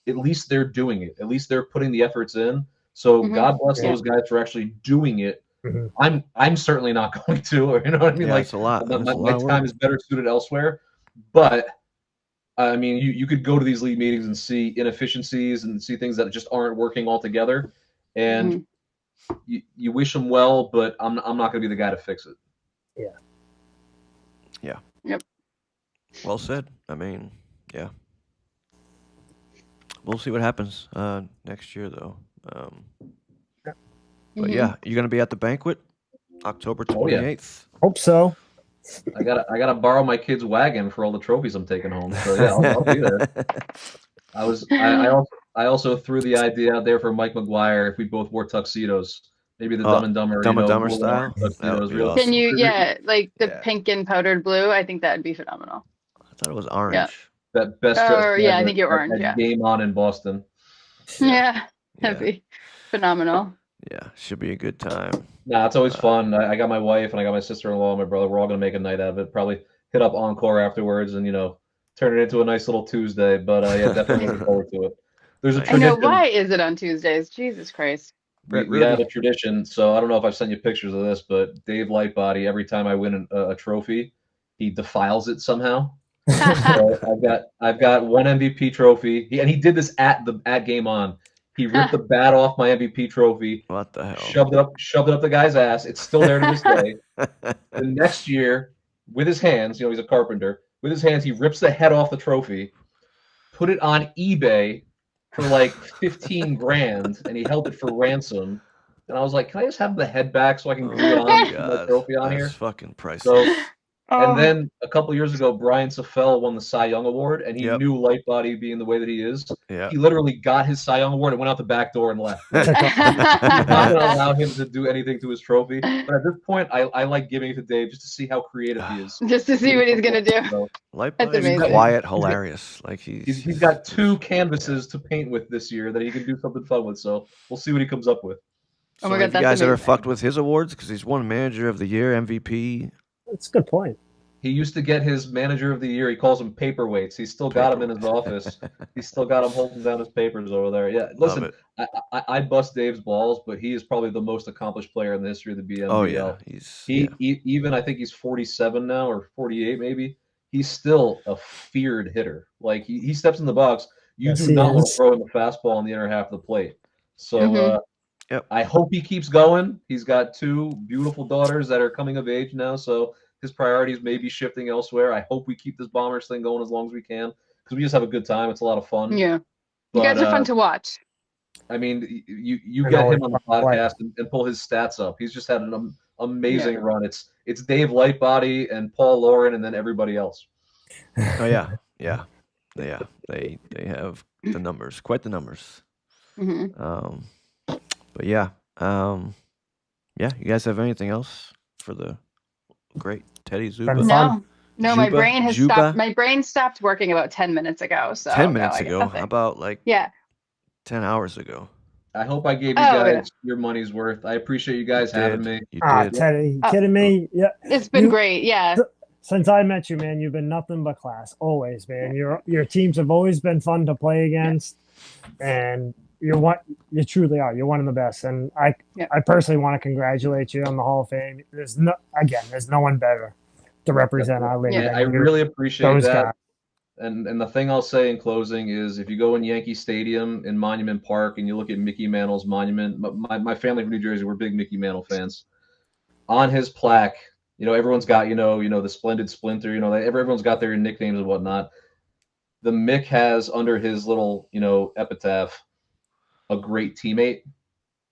at least they're doing it. At least they're putting the efforts in. So God bless those guys for actually doing it. I'm certainly not going to, or you know what I mean? Like it's a lot. My time is better suited elsewhere. But I mean, you could go to these league meetings and see inefficiencies and see things that just aren't working altogether. And you wish them well, but I'm not going to be the guy to fix it. Yeah. Yep. Well said. I mean, yeah. We'll see what happens next year, though. But yeah, you're gonna be at the banquet, October 28th. Hope so. I gotta borrow my kid's wagon for all the trophies I'm taking home. So yeah, I'll be there. I also threw the idea out there for Mike McGuire if we both wore tuxedos. Maybe the Dumb and Dumber, Dumber style. Tuxedos, Awesome. Can you, like the pink and powdered blue? I think that'd be phenomenal. I thought it was orange. Yeah. That best. I think you're orange. Yeah. Game on in Boston. Yeah, that'd be phenomenal. Yeah, should be a good time. Nah, it's always fun. I got my wife and I got my sister-in-law and my brother. We're all gonna make a night out of it. Probably hit up Encore afterwards and turn it into a nice little Tuesday. But yeah, definitely looking forward to it. There's a tradition. I know. Why is it on Tuesdays? Jesus Christ. We have a tradition. So I don't know if I've sent you pictures of this, but Dave Lightbody, every time I win a trophy, he defiles it somehow. So I've got one MVP trophy, and he did this at Game On. He ripped the bat off my MVP trophy. What the hell? Shoved it up the guy's ass. It's still there to this day. The next year, with his hands, he's a carpenter. With his hands, he rips the head off the trophy, put it on eBay for like 15 grand, and he held it for ransom. And I was like, "Can I just have the head back so I can glue it on the trophy on here?" That's fucking pricey. So. And then a couple years ago, Brian Safel won the Cy Young Award, and he knew Lightbody being the way that he is. Yeah. He literally got his Cy Young Award and went out the back door and left. He's not going to allow him to do anything to his trophy. But at this point, I like giving it to Dave just to see how creative he is. Just to see what he's going to do. So, Lightbody's quiet, hilarious. Like he's got 2 canvases to paint with this year that he can do something fun with. So we'll see what he comes up with. So have you guys ever fucked with his awards? Because he's won Manager of the Year, MVP. That's a good point. He used to get his Manager of the Year. He calls them paperweights. He's still got him in his office. He's still got him holding down his papers over there. Yeah, listen, I bust Dave's balls, but he is probably the most accomplished player in the history of the BMBL. Oh yeah, even I think he's 47 now or 48 maybe. He's still a feared hitter. Like he steps in the box. You do not want to throw him a fastball on the inner half of the plate. So I hope he keeps going. He's got 2 beautiful daughters that are coming of age now, so his priorities may be shifting elsewhere. I hope we keep this Bombers thing going as long as we can because we just have a good time. It's a lot of fun. Yeah, you guys are fun to watch. I mean, you get him on the podcast and pull his stats up. He's just had an amazing run. It's Dave Lightbody and Paul Lauren and then everybody else. Oh yeah. They have the numbers, quite the numbers. But yeah. You guys have anything else for the great Teddy Dziuba? No, my brain has stopped. My brain stopped working about 10 minutes ago. So 10 minutes ago? How about 10 hours ago? I hope I gave you guys your money's worth. I appreciate you guys having me. You did. Teddy, you kidding me? Yeah, it's been great. Yeah. Since I met you, man, you've been nothing but class. Always, man. Your teams have always been fun to play against, and you truly are. You're one of the best, and I personally want to congratulate you on the Hall of Fame. There's no one better to represent our league. Yeah, I really appreciate that. Guys. And the thing I'll say in closing is, if you go in Yankee Stadium in Monument Park and you look at Mickey Mantle's monument, my family from New Jersey, we're big Mickey Mantle fans. On his plaque, everyone's got the Splendid Splinter. Everyone's got their nicknames and whatnot. The Mick has under his little epitaph a great teammate.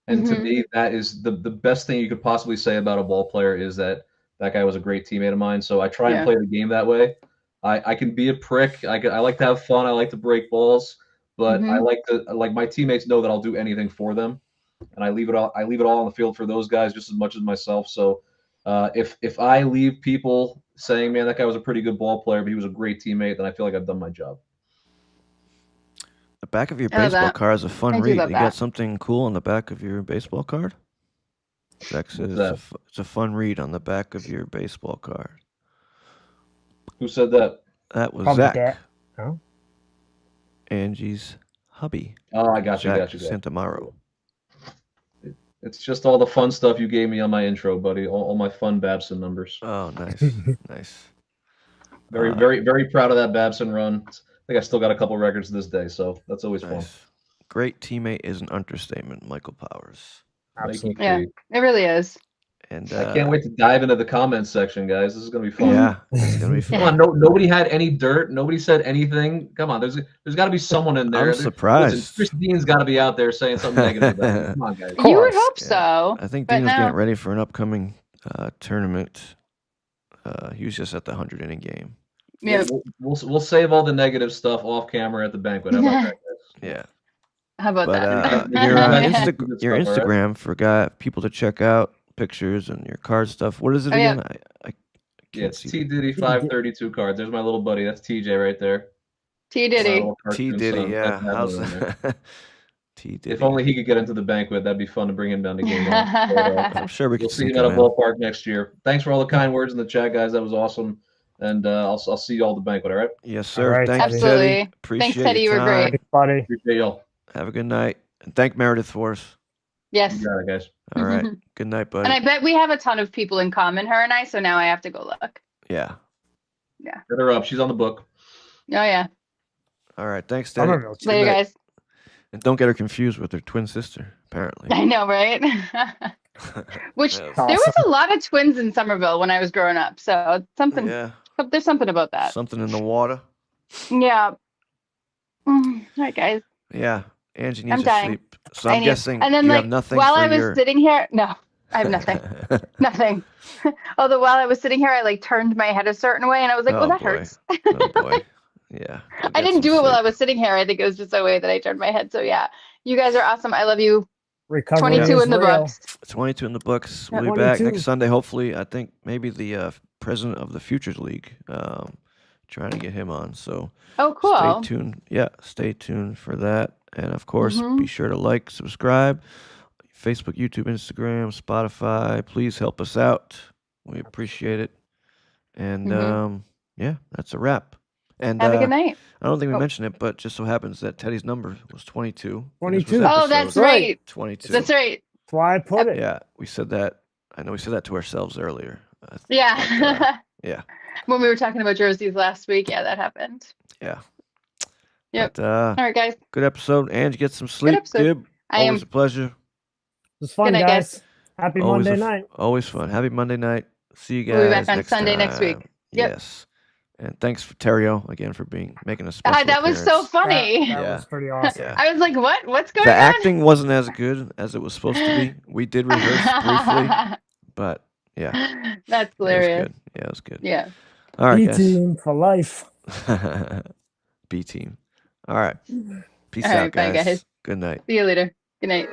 And to me, that is the best thing you could possibly say about a ball player is that guy was a great teammate of mine. So I try and play the game that way. I can be a prick. I like to have fun. I like to break balls, but I like my teammates know that I'll do anything for them. and I leave it all on the field for those guys just as much as myself. So if I leave people saying, man, that guy was a pretty good ball player, but he was a great teammate, then I feel like I've done my job. The back of your I love baseball that. card is a fun I do read. love You that. got something cool on the back of your baseball card? Zach says it's a fun read on the back of your baseball card. Who said that? That was Probably Zach. that. Oh. Angie's hubby. Oh, I got you. Zach Santamaro. It's just all the fun stuff you gave me on my intro, buddy. All my fun Babson numbers. Oh, nice. Nice. Very proud of that Babson run. I think I still got a couple records to this day, so that's always fun. Great teammate is an understatement, Michael Powers. Absolutely. Yeah, it really is. And I can't wait to dive into the comments section, guys. This is gonna be fun. Yeah, it's gonna be fun. Come on, nobody had any dirt. Nobody said anything. Come on, there's got to be someone in there. I'm surprised. Listen, Chris Dean's got to be out there saying something negative about it. Come on, guys. You would hope so. I think but Dean's no. getting ready for an upcoming tournament. He was just at the 100-inning game. Yeah. We'll save all the negative stuff off camera at the banquet. How about that, guys? Yeah. How about that? Your Instagram for people to check out pictures and your card stuff. What is it again? I can't it's see. T Diddy 532 cards. There's my little buddy. That's TJ right there. T Diddy. T Diddy, yeah. How's that? T Diddy. If only he could get into the banquet, that'd be fun to bring him down to game one. I'm sure we we'll could see him at a ballpark next year. Thanks for all the kind words in the chat, guys. That was awesome. And I'll see you all at the banquet, all right? Yes, sir. Right, Thanks, absolutely. Teddy. Appreciate Thanks, Teddy. You were time. great. Buddy. Appreciate y'all. Have a good night. And thank Meredith for us. Yes. You got it, guys. All right. Good night, buddy. And I bet we have a ton of people in common, her and I, so now I have to go look. Yeah. Yeah. Hit her up. She's on the book. Oh, yeah. All right. Thanks, Teddy. Later, guys. And don't get her confused with her twin sister, apparently. I know, right? Which there was a lot of twins in Somerville when I was growing up. So something. Yeah. There's something about that. Something in the water. Yeah. All right, guys. Yeah. Angie needs I'm to dying. sleep. So I'm guessing and then, you like, have nothing while for I was your... sitting here, no, I have nothing. Nothing. Although while I was sitting here, I like turned my head a certain way and I was like, Oh, well, that boy. hurts. Oh, boy. Yeah. I didn't do it while I was sitting here. I think it was just the way that I turned my head. So yeah, you guys are awesome. I love you. Recovery 22 is in the real. books. 22 in the books. Yeah, We'll be back 22. next Sunday. Hopefully, I think maybe the president of the Futures League, trying to get him on. So Oh, cool. stay tuned. Yeah, stay tuned for that. And of course, be sure to like, subscribe, Facebook, YouTube, Instagram, Spotify. Please help us out. We appreciate it. And yeah, that's a wrap. And Have a good night. I don't think we mentioned it, but just so happens that Teddy's number was 22. 22. Oh, that's right. 22. That's right. That's why I put it. Yeah, we said that. I know we said that to ourselves earlier. Yeah. Yeah. When we were talking about jerseys last week, yeah, that happened. Yeah. Yep. But, All right, guys. good episode. Angie, get some sleep. episode. Gib, I always am. a pleasure. It was fun, Good night, guys. Happy Always Monday night. Always fun. Happy Monday night. See you guys We'll be back on next Sunday next week. time. Yep. Yes. And thanks for Terrio again for making a special That was so appearance. funny. That was pretty awesome. Yeah. I was like, what? What's going The on? acting wasn't as good as it was supposed to be. We did rehearse briefly, but yeah. That's It was hilarious. good. Yeah, it was good. Yeah. All right, B guys. team for life. B team. All right. Peace All out, right, bye, guys. Good night. See you later. Good night.